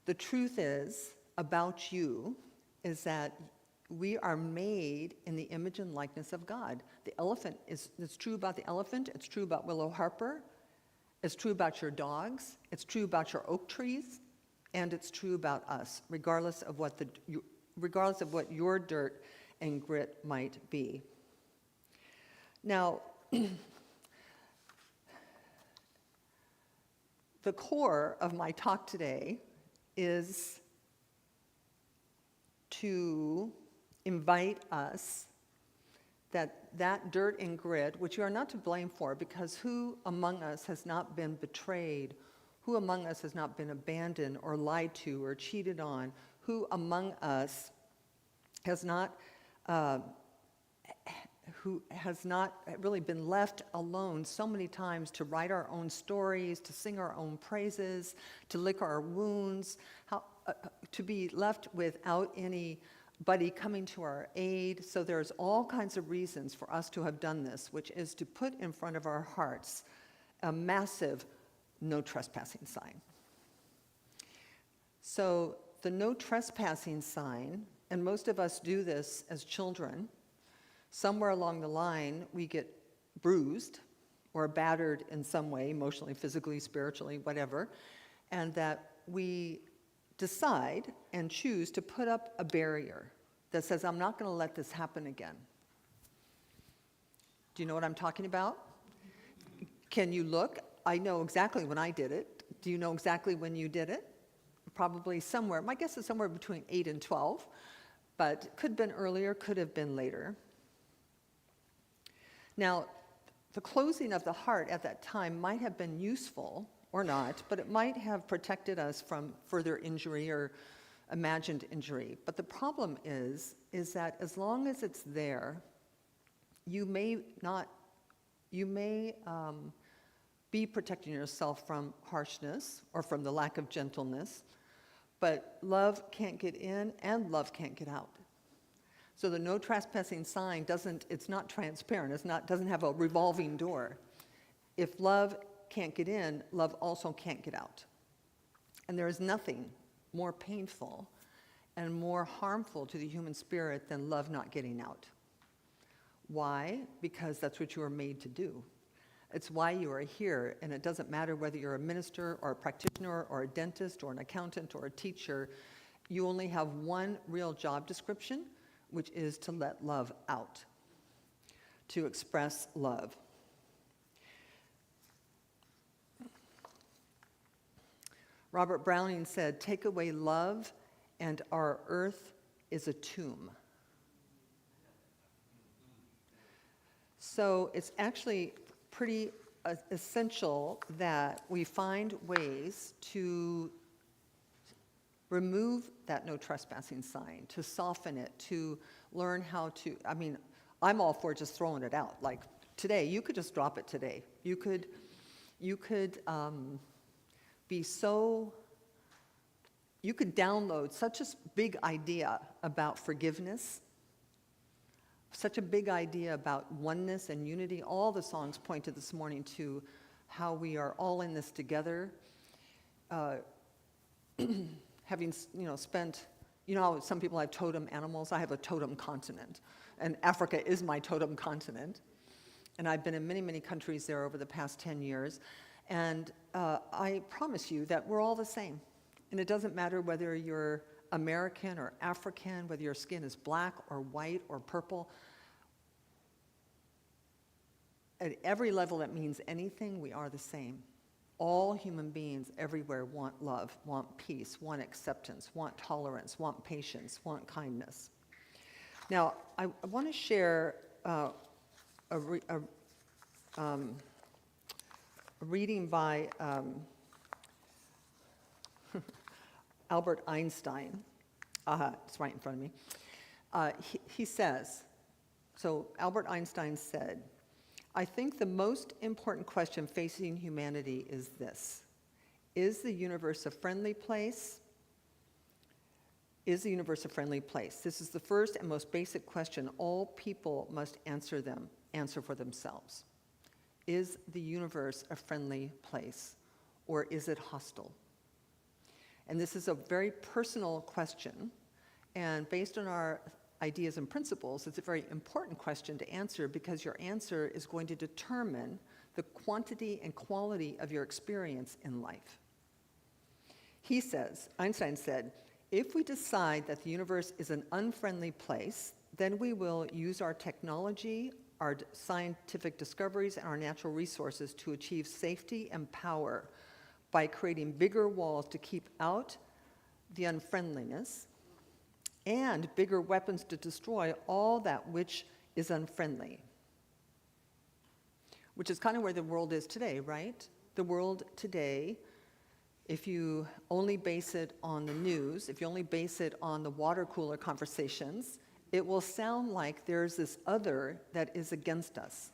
the truth is about you is that we are made in the image and likeness of God. It's true about the elephant, it's true about Willow Harper, it's true about your dogs, it's true about your oak trees, and it's true about us, regardless of what your dirt and grit might be. Now, the core of my talk today is to invite us that dirt and grit, which you are not to blame for, because who among us has not been betrayed? Who among us has not been abandoned or lied to or cheated on? Who among us has not really been left alone so many times to write our own stories, to sing our own praises, to lick our wounds, to be left without anybody coming to our aid. So there's all kinds of reasons for us to have done this, which is to put in front of our hearts a massive no trespassing sign. So the no trespassing sign, and most of us do this as children, somewhere along the line we get bruised or battered in some way, emotionally, physically, spiritually, whatever, and that we decide and choose to put up a barrier that says, I'm not going to let this happen again. Do you know what I'm talking about? Can you look? I know exactly when I did it. Do you know exactly when you did it? Probably somewhere, my guess is somewhere between 8 and 12, but could have been earlier, could have been later. Now, the closing of the heart at that time might have been useful or not, but it might have protected us from further injury or imagined injury. But the problem is that as long as it's there, you may be protecting yourself from harshness or from the lack of gentleness, but love can't get in and love can't get out. So the no trespassing sign it's not transparent, doesn't have a revolving door. If love can't get in, love also can't get out. And there is nothing more painful and more harmful to the human spirit than love not getting out. Why? Because that's what you were made to do. It's why you are here, and it doesn't matter whether you're a minister or a practitioner or a dentist or an accountant or a teacher. You only have one real job description, which is to let love out, to express love. Robert Browning said, "Take away love, and our earth is a tomb." So it's actually pretty essential that we find ways to remove that no trespassing sign, to soften it, to learn how to, I'm all for just throwing it out. Like today, you could just drop it today. You could download such a big idea about forgiveness, such a big idea about oneness and unity. All the songs pointed this morning to how we are all in this together. Having spent, how some people have totem animals, I have a totem continent, and Africa is my totem continent. And I've been in many, many countries there over the past 10 years. And I promise you that we're all the same. And it doesn't matter whether you're American or African, whether your skin is black or white or purple. At every level that means anything, we are the same. All human beings everywhere want love, want peace, want acceptance, want tolerance, want patience, want kindness. Now, I want to share a reading by Albert Einstein. It's right in front of me. He says, so Albert Einstein said, "I think the most important question facing humanity is this: is the universe a friendly place? Is the universe a friendly place? This is the first and most basic question all people must answer for themselves. Is the universe a friendly place, or is it hostile?" And this is a very personal question, and based on our ideas and principles, it's a very important question to answer, because your answer is going to determine the quantity and quality of your experience in life. He says, Einstein said, "If we decide that the universe is an unfriendly place, then we will use our technology, our scientific discoveries, and our natural resources to achieve safety and power by creating bigger walls to keep out the unfriendliness, and bigger weapons to destroy all that which is unfriendly." Which is kind of where the world is today, right? The world today, if you only base it on the news, if you only base it on the water cooler conversations, it will sound like there's this other that is against us.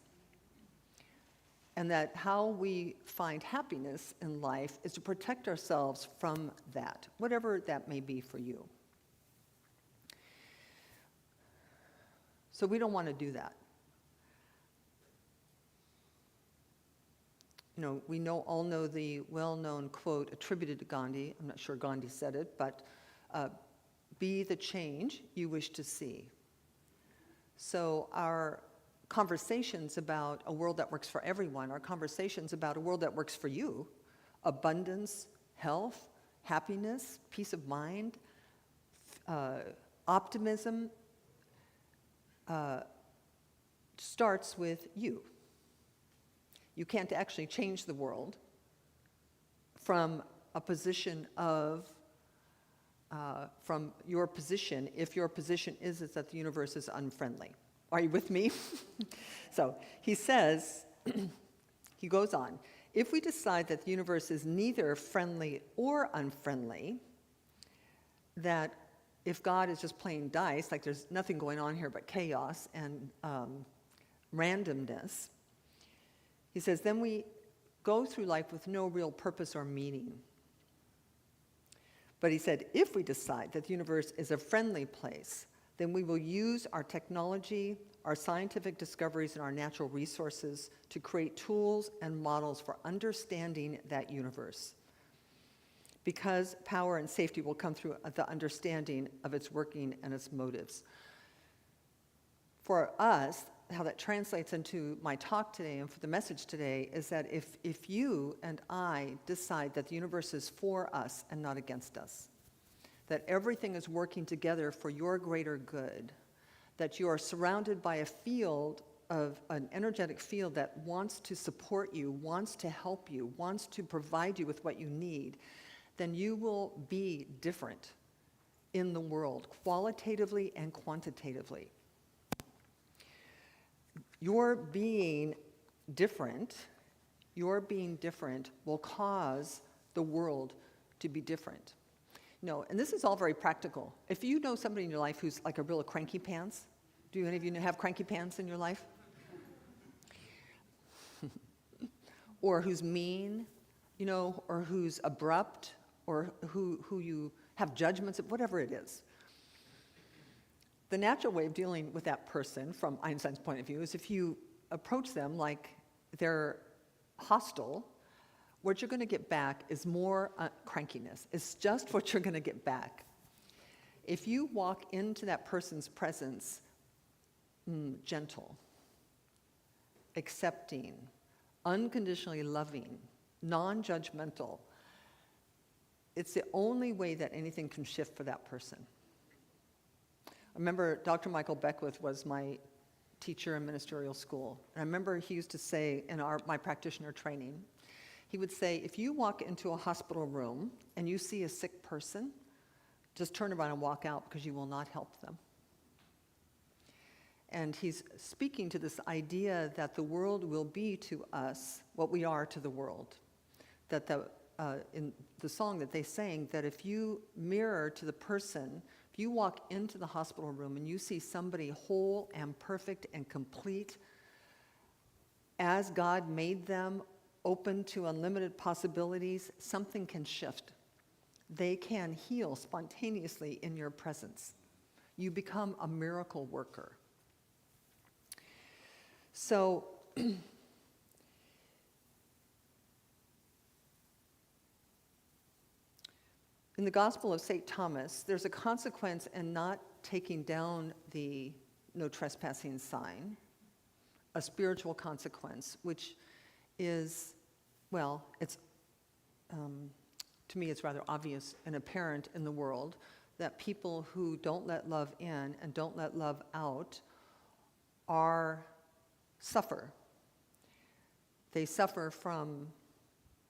And that how we find happiness in life is to protect ourselves from that, whatever that may be for you. So we don't want to do that. We all know the well-known quote attributed to Gandhi. I'm not sure Gandhi said it, but be the change you wish to see. So our conversations about a world that works for everyone, our conversations about a world that works for you, abundance, health, happiness, peace of mind, optimism, starts with you. You can't actually change the world from a position of, from your position, if your position is that the universe is unfriendly. Are you with me? So he says, he goes on, if we decide that the universe is neither friendly or unfriendly, that if God is just playing dice, like there's nothing going on here but chaos and randomness, he says, then we go through life with no real purpose or meaning. But he said, if we decide that the universe is a friendly place, then we will use our technology, our scientific discoveries, and our natural resources to create tools and models for understanding that universe. Because power and safety will come through the understanding of its working and its motives. For us, how that translates into my talk today and for the message today is that if you and I decide that the universe is for us and not against us, that everything is working together for your greater good, that you are surrounded by a field of an energetic field that wants to support you, wants to help you, wants to provide you with what you need, then you will be different in the world, qualitatively and quantitatively. Your being different will cause the world to be different. No, and this is all very practical. If you know somebody in your life who's like a real cranky pants, do any of you have cranky pants in your life? Or who's mean, you know, or who's abrupt, or who you have judgments of, whatever it is. The natural way of dealing with that person, from Einstein's point of view, is if you approach them like they're hostile, what you're going to get back is more crankiness. It's just what you're going to get back. If you walk into that person's presence gentle, accepting, unconditionally loving, non-judgmental, it's the only way that anything can shift for that person. I remember Dr. Michael Beckwith was my teacher in ministerial school. And I remember he used to say in my practitioner training, he would say, if you walk into a hospital room and you see a sick person, just turn around and walk out because you will not help them. And he's speaking to this idea that the world will be to us what we are to the world. That in the song that they sang, that if you mirror to the person, if you walk into the hospital room and you see somebody whole and perfect and complete, as God made them, open to unlimited possibilities, something can shift. They can heal spontaneously in your presence. You become a miracle worker. So, in the Gospel of St. Thomas, there's a consequence in not taking down the no trespassing sign, a spiritual consequence, which is, well, it's, to me it's rather obvious and apparent in the world that people who don't let love in and don't let love out suffer. They suffer from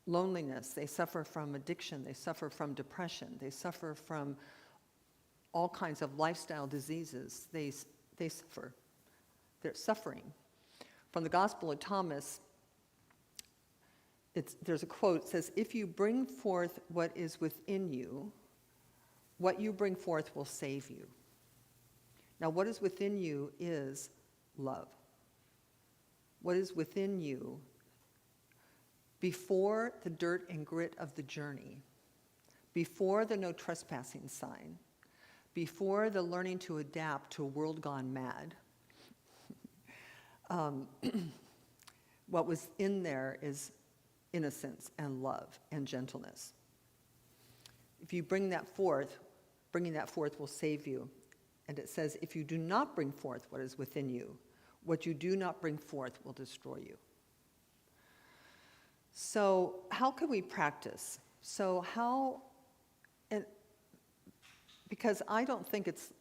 loneliness, they suffer from addiction, they suffer from depression, they suffer from all kinds of lifestyle diseases. They suffer. They're suffering. From the Gospel of Thomas, there's a quote that says, if you bring forth what is within you, what you bring forth will save you. Now, what is within you is love. What is within you before the dirt and grit of the journey, before the no trespassing sign, before the learning to adapt to a world gone mad, what was in there is innocence and love and gentleness. If you bring that forth, bringing that forth will save you. And it says, if you do not bring forth what is within you, what you do not bring forth will destroy you. So how can we practice? Because I don't think it's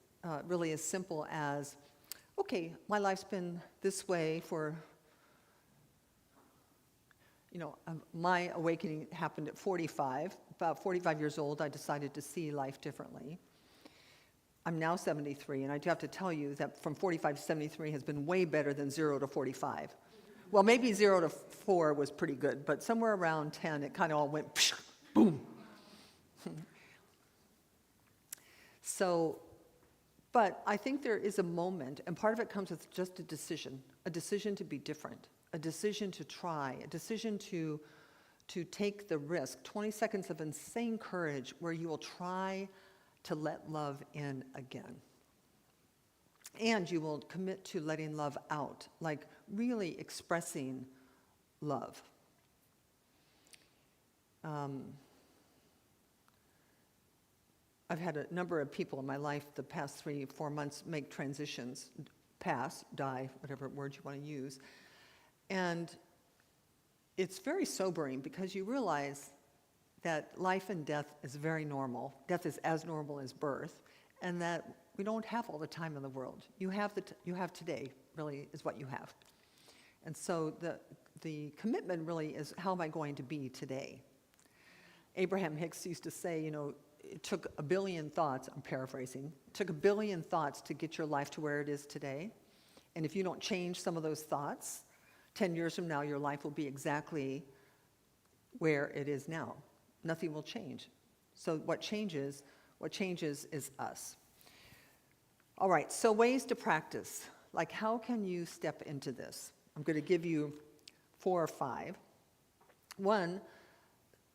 really as simple as, okay, my life's been this way for My awakening happened at 45. About 45 years old, I decided to see life differently. I'm now 73, and I do have to tell you that from 45 to 73 has been way better than 0 to 45. Well, maybe 0 to 4 was pretty good, but somewhere around 10, it kind of all went psh, boom. But I think there is a moment, and part of it comes with just a decision to be different, a decision to try, a decision to take the risk, 20 seconds of insane courage where you will try to let love in again. And you will commit to letting love out, like really expressing love. I've had a number of people in my life the past 3-4 months make transitions, pass, die, whatever word you want to use. And it's very sobering because you realize that life and death is very normal. Death is as normal as birth, and that we don't have all the time in the world. You have today, really, is what you have. And so the commitment really is, how am I going to be today? Abraham Hicks used to say, it took 1 billion thoughts, I'm paraphrasing, it took 1 billion thoughts to get your life to where it is today. And if you don't change some of those thoughts, 10 years from now, your life will be exactly where it is now. Nothing will change. So what changes is us. All right, so ways to practice. Like, how can you step into this? I'm going to give you 4 or 5. 1,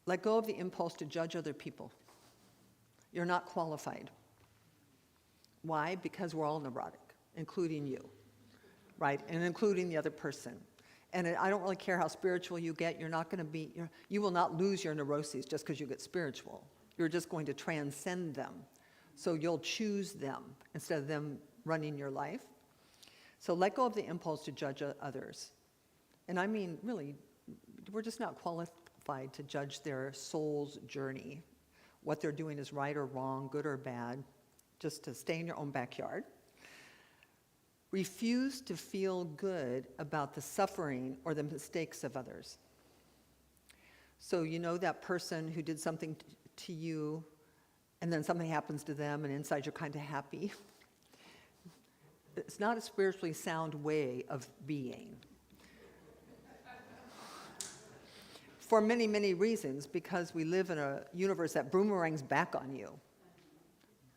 let go of the impulse to judge other people. You're not qualified. Why? Because we're all neurotic, including you, right? And including the other person. And I don't really care how spiritual you get, you will not lose your neuroses just because you get spiritual. You're just going to transcend them. So you'll choose them instead of them running your life. So let go of the impulse to judge others. And I mean, really, we're just not qualified to judge their soul's journey. What they're doing is right or wrong, good or bad, just to stay in your own backyard. Refuse to feel good about the suffering or the mistakes of others. So that person who did something to you, and then something happens to them, and inside you're kind of happy. It's not a spiritually sound way of being. For many, many reasons, because we live in a universe that boomerangs back on you,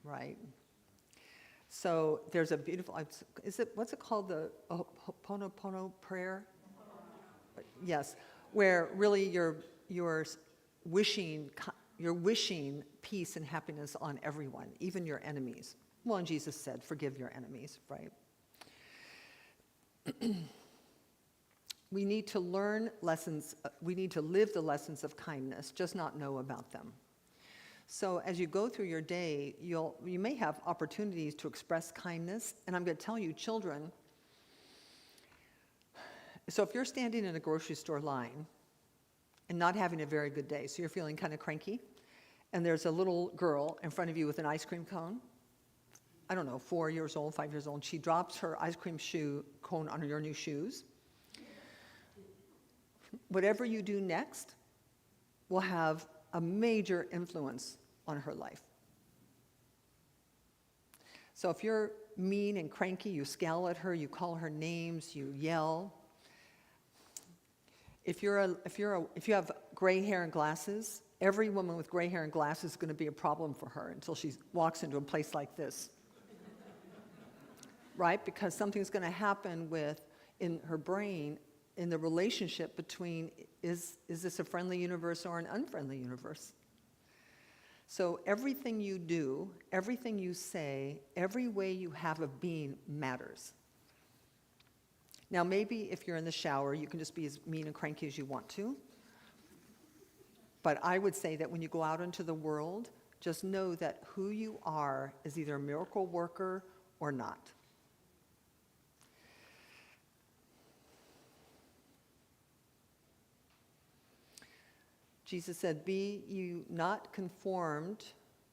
right? So there's a beautiful, what's it called, the Ho'oponopono prayer? Yes, where really you're wishing peace and happiness on everyone, even your enemies. Well, and Jesus said, forgive your enemies, right? We need to learn lessons, we need to live the lessons of kindness, just not know about them. So as you go through your day, you may have opportunities to express kindness, and I'm going to tell you, children, so if you're standing in a grocery store line and not having a very good day, so you're feeling kind of cranky, and there's a little girl in front of you with an ice cream cone, I don't know, 4 years old, 5 years old, she drops her ice cream cone on your new shoes. Whatever you do next will have a major influence on her life. So if you're mean and cranky, you scowl at her, you call her names, you yell. If you have gray hair and glasses, every woman with gray hair and glasses is going to be a problem for her until she walks into a place like this. Right? Because something's going to happen in her brain, in the relationship between, is this a friendly universe or an unfriendly universe? So everything you do, everything you say, every way you have of being matters. Now maybe if you're in the shower, you can just be as mean and cranky as you want to. But I would say that when you go out into the world, just know that who you are is either a miracle worker or not. Jesus said, be you not conformed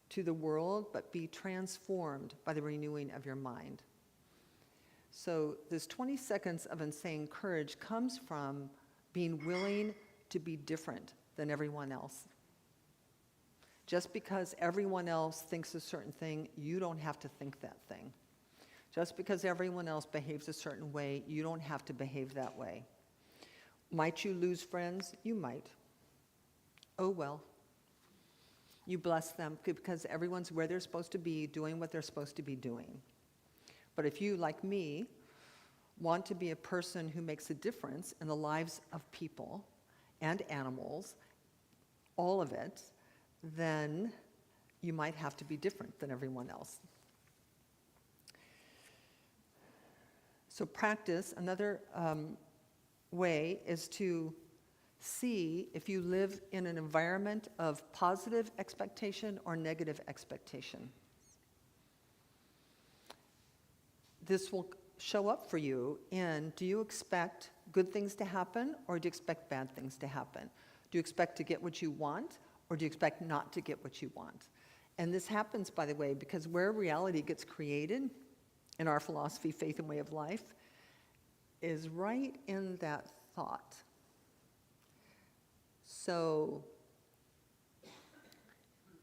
to the world, but be transformed by the renewing of your mind. So this 20 seconds of insane courage comes from being willing to be different than everyone else. Just because everyone else thinks a certain thing, you don't have to think that thing. Just because everyone else behaves a certain way, you don't have to behave that way. Might you lose friends? You might. Oh well. You bless them because everyone's where they're supposed to be, doing what they're supposed to be doing. But if you, like me, want to be a person who makes a difference in the lives of people and animals, all of it, then you might have to be different than everyone else. So practice, another way is to see if you live in an environment of positive expectation or negative expectation. This will show up for you in, do you expect good things to happen or do you expect bad things to happen? Do you expect to get what you want or do you expect not to get what you want? And this happens, by the way, because where reality gets created in our philosophy, faith, and way of life is right in that thought. So,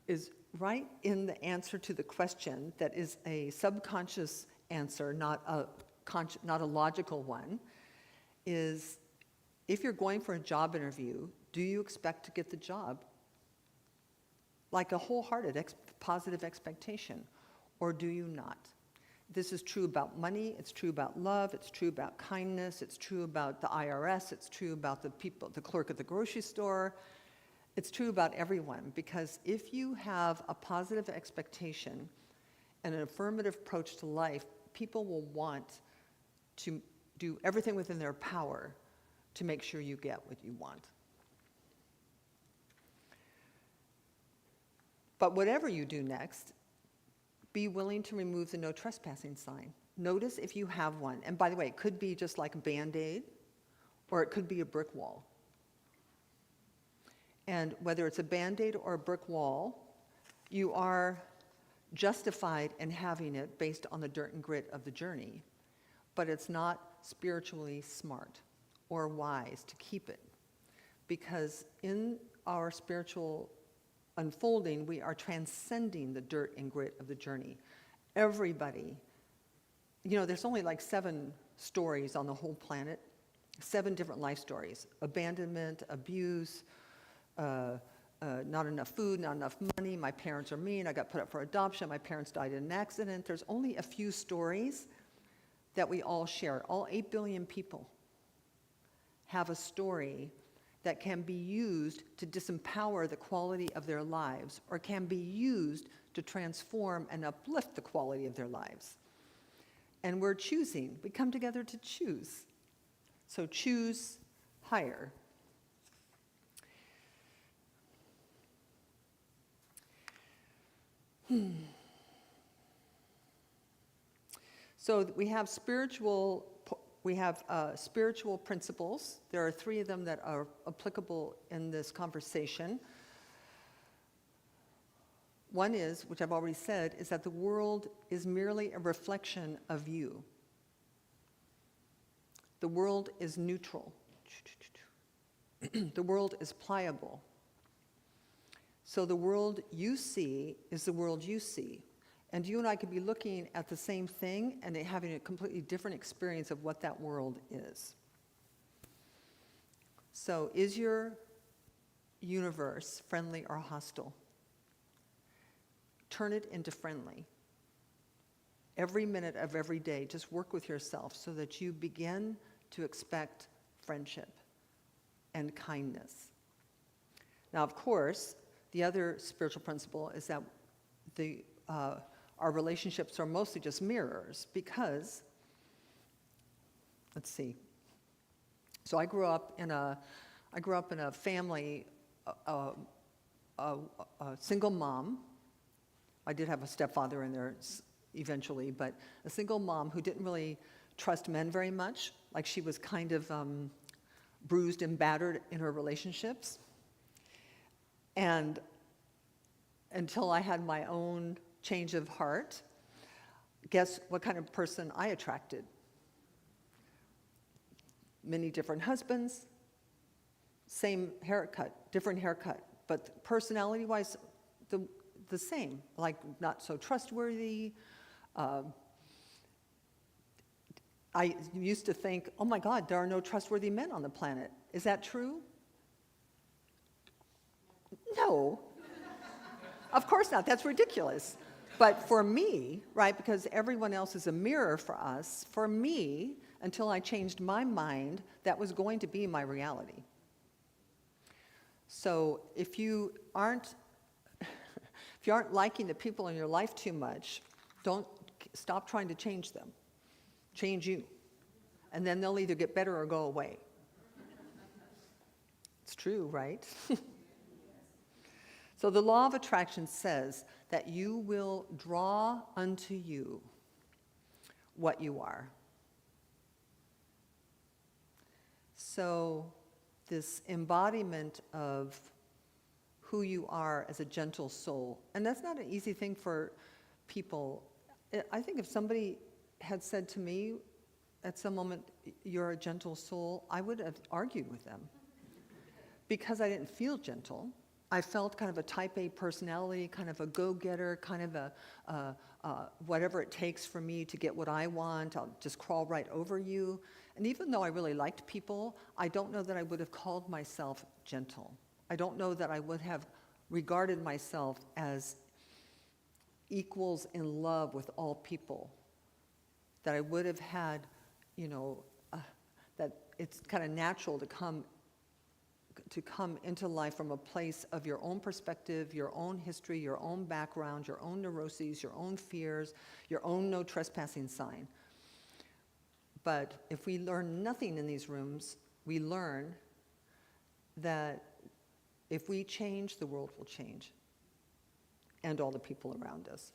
is right in the answer to the question that is a subconscious answer, not a logical one, is if you're going for a job interview, do you expect to get the job? Like a wholehearted positive expectation, or do you not? This is true about money, it's true about love, it's true about kindness, it's true about the IRS, it's true about the people, the clerk at the grocery store. It's true about everyone, because if you have a positive expectation and an affirmative approach to life, people will want to do everything within their power to make sure you get what you want. But whatever you do next, be willing to remove the no trespassing sign. Notice if you have one. And by the way, it could be just like a Band-Aid, or it could be a brick wall. And whether it's a Band-Aid or a brick wall, you are justified in having it based on the dirt and grit of the journey. But it's not spiritually smart or wise to keep it. Because in our spiritual unfolding, we are transcending the dirt and grit of the journey. Everybody, there's only like 7 stories on the whole planet, 7 different life stories: abandonment, abuse, not enough food, not enough money, my parents are mean, I got put up for adoption, my parents died in an accident. There's only a few stories that we all share. All 8 billion people have a story that can be used to disempower the quality of their lives, or can be used to transform and uplift the quality of their lives. And we're choosing. We come together to choose. So choose higher. So we have spiritual principles. There are 3 of them that are applicable in this conversation. One is, which I've already said, is that the world is merely a reflection of you. The world is neutral. The world is pliable. So the world you see is the world you see. And you and I could be looking at the same thing and having a completely different experience of what that world is. So is your universe friendly or hostile? Turn it into friendly. Every minute of every day, just work with yourself so that you begin to expect friendship and kindness. Now, of course, the other spiritual principle is that our relationships are mostly just mirrors, because, let's see. So I grew up in a family, a single mom. I did have a stepfather in there eventually, but a single mom who didn't really trust men very much. Like, she was kind of bruised and battered in her relationships. And until I had my own change of heart, guess what kind of person I attracted? Many different husbands, same haircut, different haircut, but personality-wise, the same, like not so trustworthy. I used to think, oh my God, there are no trustworthy men on the planet. Is that true? No. Of course not, that's ridiculous. But for me, right, because everyone else is a mirror for us, for me, until I changed my mind, that was going to be my reality. So if you aren't liking the people in your life too much, don't stop trying to change them. Change you. And then they'll either get better or go away. It's true, right? So the law of attraction says that you will draw unto you what you are. So this embodiment of who you are as a gentle soul, and that's not an easy thing for people. I think if somebody had said to me at some moment, you're a gentle soul, I would have argued with them because I didn't feel gentle. I felt kind of a type A personality, kind of a go-getter, kind of a whatever it takes for me to get what I want, I'll just crawl right over you. And even though I really liked people, I don't know that I would have called myself gentle. I don't know that I would have regarded myself as equals in love with all people, that I would have had, that it's kind of natural to come into life from a place of your own perspective, your own history, your own background, your own neuroses, your own fears, your own no trespassing sign. But if we learn nothing in these rooms, we learn that if we change, the world will change, and all the people around us.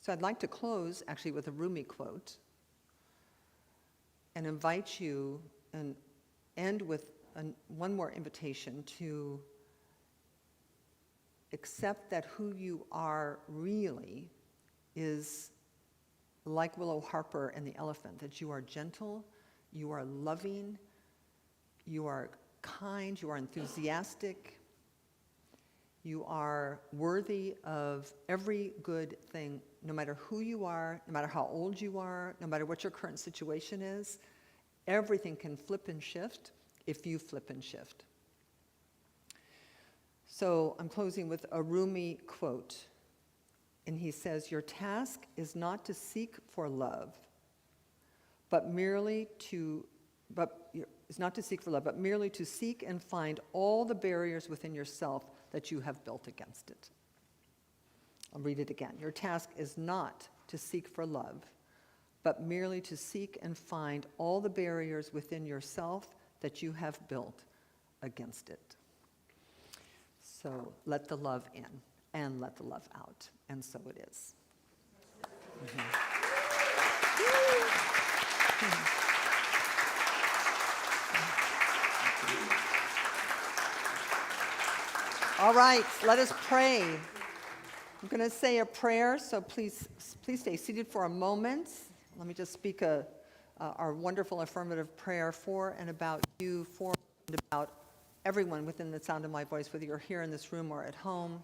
So I'd like to close actually with a Rumi quote and invite you and end with one more invitation to accept that who you are really is like Willow Harper and the elephant, that you are gentle, you are loving, you are kind, you are enthusiastic, you are worthy of every good thing, no matter who you are, no matter how old you are, no matter what your current situation is. Everything can flip and shift if you flip and shift. So I'm closing with a Rumi quote. And he says, your task is not to seek for love, but merely to seek and find all the barriers within yourself that you have built against it. I'll read it again. Your task is not to seek for love, but merely to seek and find all the barriers within yourself that you have built against it. So let the love in and let the love out. And so it is. All right, let us pray. I'm going to say a prayer, so please stay seated for a moment. Let me just speak our wonderful affirmative prayer for and about you, for and about everyone within the sound of my voice, whether you're here in this room or at home.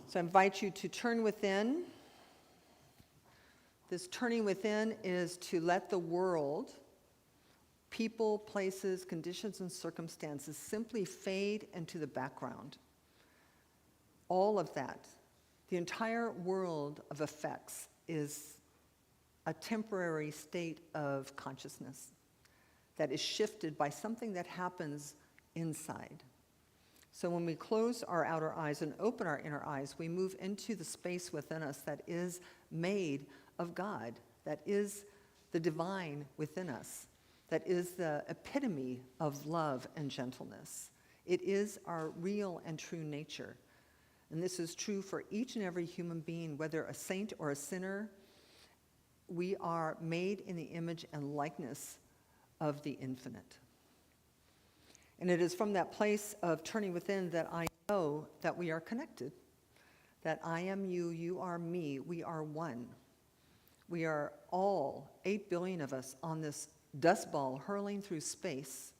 So I invite you to turn within. This turning within is to let the world, people, places, conditions, and circumstances simply fade into the background. All of that, the entire world of effects is a temporary state of consciousness that is shifted by something that happens inside. So when we close our outer eyes and open our inner eyes, we move into the space within us that is made of God, that is the divine within us, that is the epitome of love and gentleness. It is our real and true nature. And this is true for each and every human being, whether a saint or a sinner. We are made in the image and likeness of the infinite. And it is from that place of turning within that I know that we are connected, that I am you, you are me, we are one. We are all, 8 billion of us, on this dust ball hurling through space,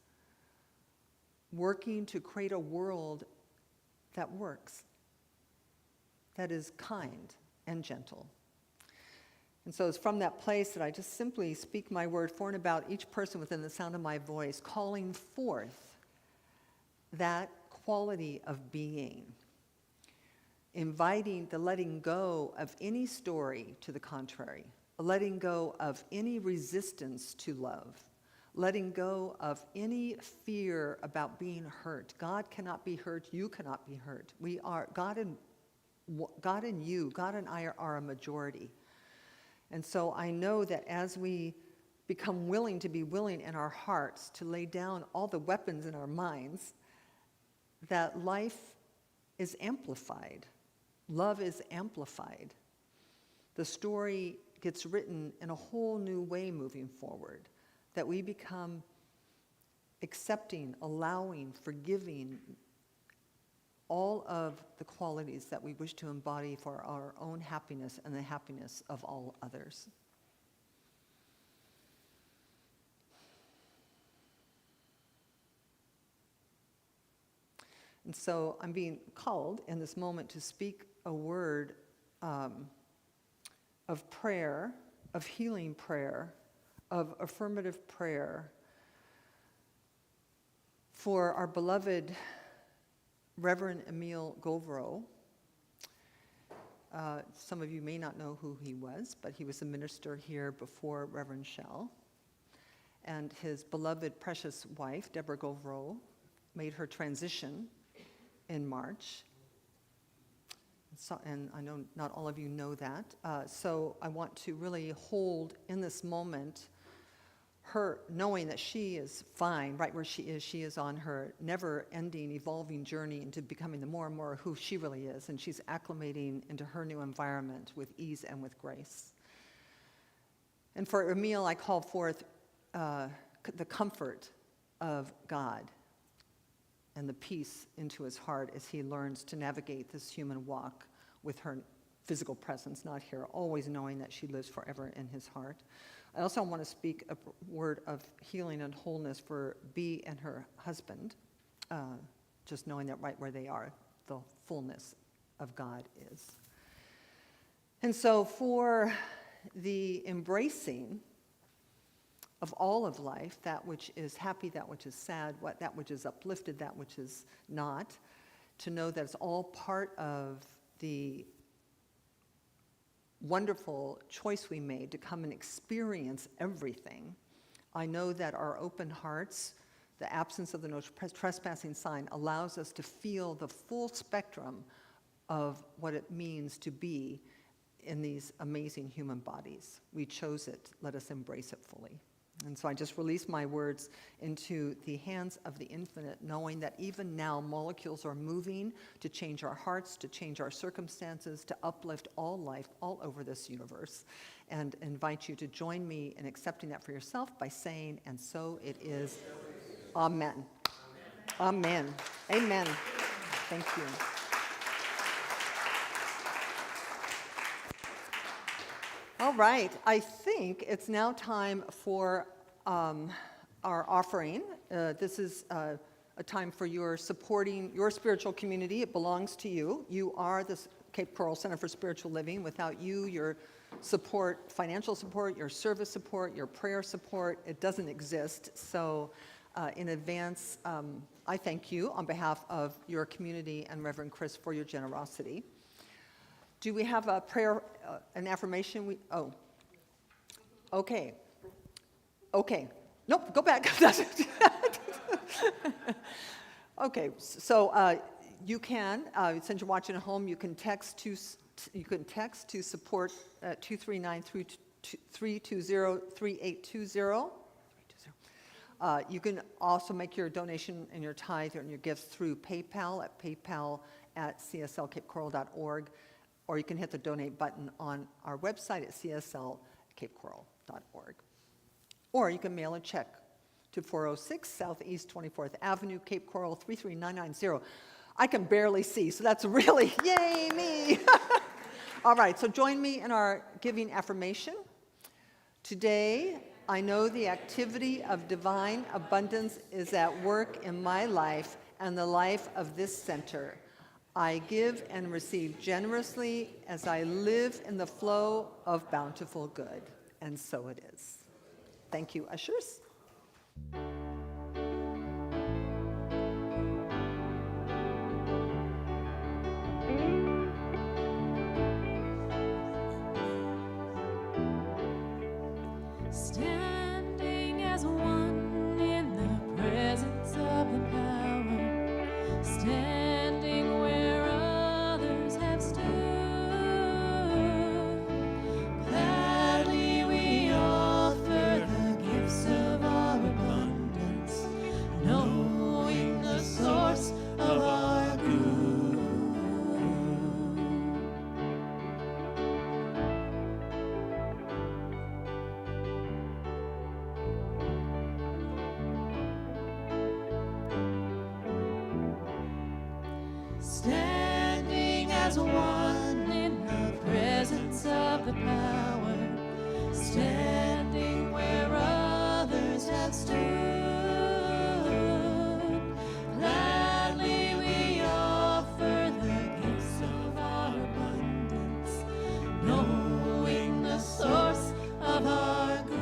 working to create a world that works, that is kind and gentle. And so it's from that place that I just simply speak my word for and about each person within the sound of my voice, calling forth that quality of being, inviting the letting go of any story to the contrary, letting go of any resistance to love, letting go of any fear about being hurt. God cannot be hurt, you cannot be hurt. We are, God and you, God and I are a majority. And so I know that as we become willing to be willing in our hearts to lay down all the weapons in our minds, that life is amplified. Love is amplified. The story gets written in a whole new way moving forward, that we become accepting, allowing, forgiving, all of the qualities that we wish to embody for our own happiness and the happiness of all others. And so I'm being called in this moment to speak a word of prayer, of healing prayer, of affirmative prayer for our beloved Reverend Emile Govreau. Some of you may not know who he was, but he was a minister here before Reverend Shell. And his beloved, precious wife, Deborah Govreau, made her transition in March. So, and I know not all of you know that. So I want to really hold in this moment her knowing that she is fine right where she is on her never-ending, evolving journey into becoming the more and more who she really is, and she's acclimating into her new environment with ease and with grace. And for Emile, I call forth the comfort of God and the peace into his heart as he learns to navigate this human walk with her physical presence, not here, always knowing that she lives forever in his heart. I also want to speak a word of healing and wholeness for Bea and her husband, just knowing that right where they are, the fullness of God is. And so for the embracing of all of life, that which is happy, that which is sad, that which is uplifted, that which is not, to know that it's all part of the wonderful choice we made to come and experience everything. I know that our open hearts, the absence of the no trespassing sign, allows us to feel the full spectrum of what it means to be in these amazing human bodies. We chose it. Let us embrace it fully. And so I just release my words into the hands of the infinite, knowing that even now molecules are moving to change our hearts, to change our circumstances, to uplift all life all over this universe. And invite you to join me in accepting that for yourself by saying, and so it is. Amen. Amen. Amen. Thank you. All right, I think it's now time for our offering. This is a time for your supporting your spiritual community. It belongs to you. You are the Cape Coral Center for Spiritual Living. Without you, your support, financial support, your service support, your prayer support, it doesn't exist. So in advance, I thank you on behalf of your community and Reverend Chris for your generosity. Do we have a prayer, an affirmation? Okay. Okay. Nope, go back. Okay, so you can, since you're watching at home, you can text to support 239-320-3820. You can also make your donation and your tithe and your gifts through PayPal at paypal@cslcapecoral.org. Or you can hit the donate button on our website at cslcapecoral.org. Or you can mail a check to 406 Southeast 24th Avenue, Cape Coral 33990. I can barely see, so that's really, yay me. All right, so join me in our giving affirmation. Today, I know the activity of divine abundance is at work in my life and the life of this center. I give and receive generously as I live in the flow of bountiful good. And so it is. Thank you, ushers. Standing as one in the presence of the power, standing where others have stood. Gladly we offer the gifts of our abundance, knowing the source of our good. Standing as one in the presence of the power, standing where others have stood. Gladly we offer the gifts of our abundance, knowing the source of our good.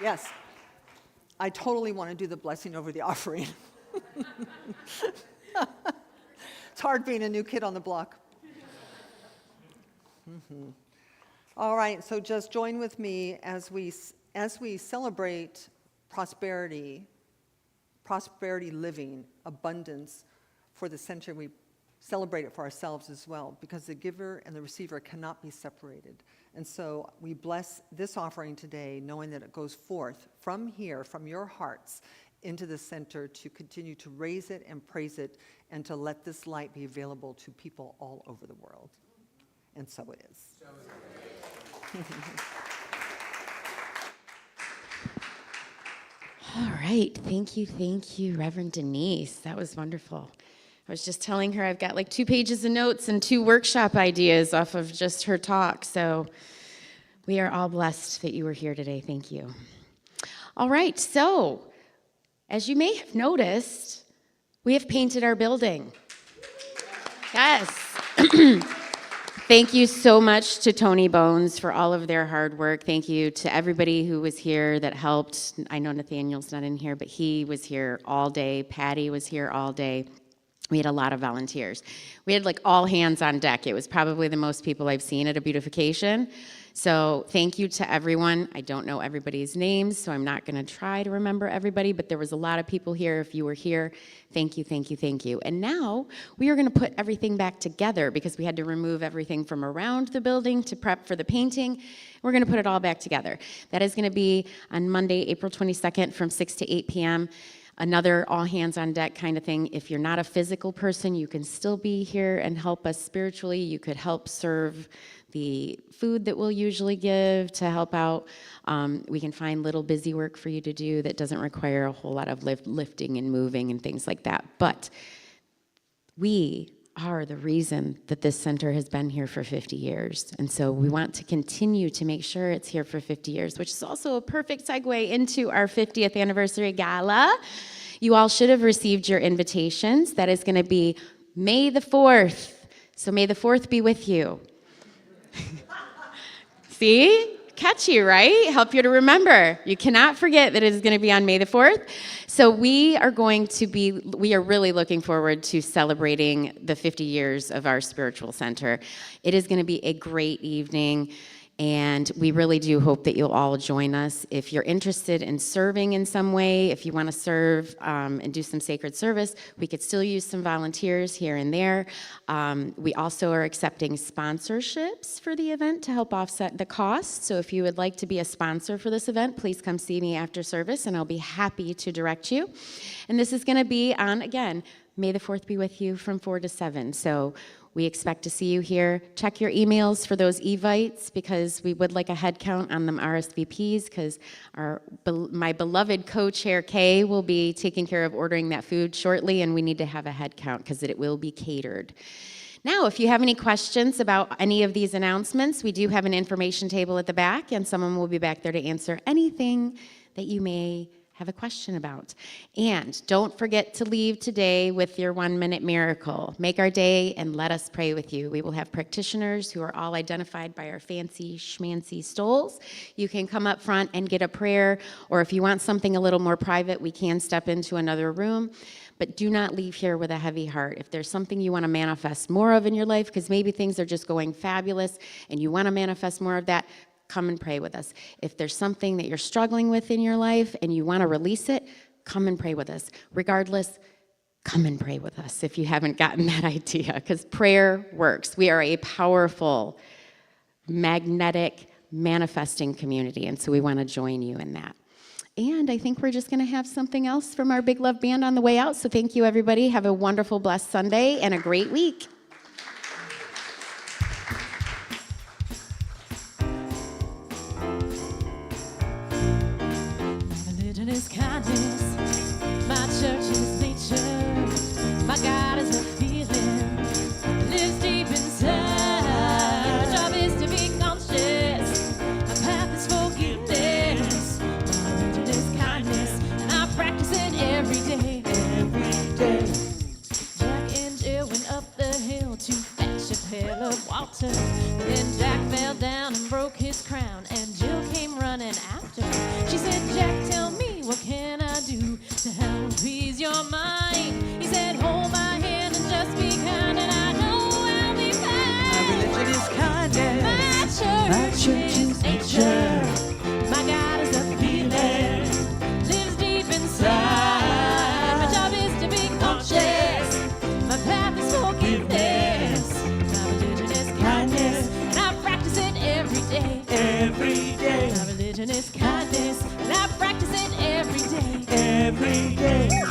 Yes, I totally want to do the blessing over the offering. It's hard being a new kid on the block. All right, so just join with me as we celebrate prosperity living, abundance for the center. We celebrate it for ourselves as well, because the giver and the receiver cannot be separated. And so we bless this offering today, knowing that it goes forth from here, from your hearts, into the center to continue to raise it and praise it, and to let this light be available to people all over the world. And so it is. All right, thank you, Reverend Denise. That was wonderful. I was just telling her I've got like 2 pages of notes and 2 workshop ideas off of just her talk. So we are all blessed that you were here today. Thank you. All right, so as you may have noticed, we have painted our building. Yes. Thank you so much to Tony Bones for all of their hard work. Thank you to everybody who was here that helped. I know Nathaniel's not in here, but he was here all day. Patty was here all day. We had a lot of volunteers. We had like all hands on deck. It was probably the most people I've seen at a beautification. So thank you to everyone. I don't know everybody's names, so I'm not going to try to remember everybody, but there was a lot of people here. If you were here, thank you, thank you, thank you. And now we are going to put everything back together because we had to remove everything from around the building to prep for the painting. We're going to put it all back together. That is going to be on Monday, April 22nd from 6 to 8 p.m. Another all hands on deck kind of thing. If you're not a physical person, you can still be here and help us spiritually. You could help serve the food that we'll usually give to help out. We can find little busy work for you to do that doesn't require a whole lot of lifting and moving and things like that. But we are the reason that this center has been here for 50 years. And so we want to continue to make sure it's here for 50 years, which is also a perfect segue into our 50th anniversary gala. You all should have received your invitations. That is going to be May the 4th. So may the 4th be with you. See? Catchy, right? Help you to remember. You cannot forget that it is going to be on May the 4th. So we are really looking forward to celebrating the 50 years of our spiritual center. It is going to be a great evening. And we really do hope that you'll all join us. If you're interested in serving in some way, if you want to serve and do some sacred service, we could still use some volunteers here and there. We also are accepting sponsorships for the event to help offset the cost. So if you would like to be a sponsor for this event, please come see me after service, and I'll be happy to direct you. And this is going to be on, again, May the 4th be with you from 4 to 7. So We expect to see you here. Check your emails for those evites because we would like a head count on them RSVPs because my beloved co-chair Kay will be taking care of ordering that food shortly, and we need to have a head count because it will be catered. Now, if you have any questions about any of these announcements, we do have an information table at the back, and someone will be back there to answer anything that you may have a question about. And don't forget to leave today with your 1-minute miracle. Make our day and let us pray with you. We will have practitioners who are all identified by our fancy schmancy stoles. You can come up front and get a prayer, or if you want something a little more private, we can step into another room. But do not leave here with a heavy heart. If there's something you want to manifest more of in your life, because maybe things are just going fabulous and you want to manifest more of that, come and pray with us. If there's something that you're struggling with in your life and you want to release it, come and pray with us. Regardless, come and pray with us if you haven't gotten that idea, because prayer works. We are a powerful, magnetic, manifesting community, and so we want to join you in that. And I think we're just going to have something else from our Big Love Band on the way out. So thank you, everybody. Have a wonderful, blessed Sunday and a great week. Religion is kindness. My church is nature. My God is a feeling. Lives deep inside. My job is to be conscious. My path is forgiveness. My religion is kindness, and I practice it every day. Every day. Jack and Jill went up the hill to fetch a pail of water. Then Jack fell down and broke his crown, and Jill came running after. She said, Jack, tell me, what can I do to help ease your mind? He said, hold my hand and just be kind, and I know I'll be fine. My religion is kindness. My church is nature. My God is a feeling. Lives deep inside. My job is to be conscious. My path is forgiveness. My religion is kindness, and I practice it every day. Every day. My religion is kindness, and I practice it every day. Every day.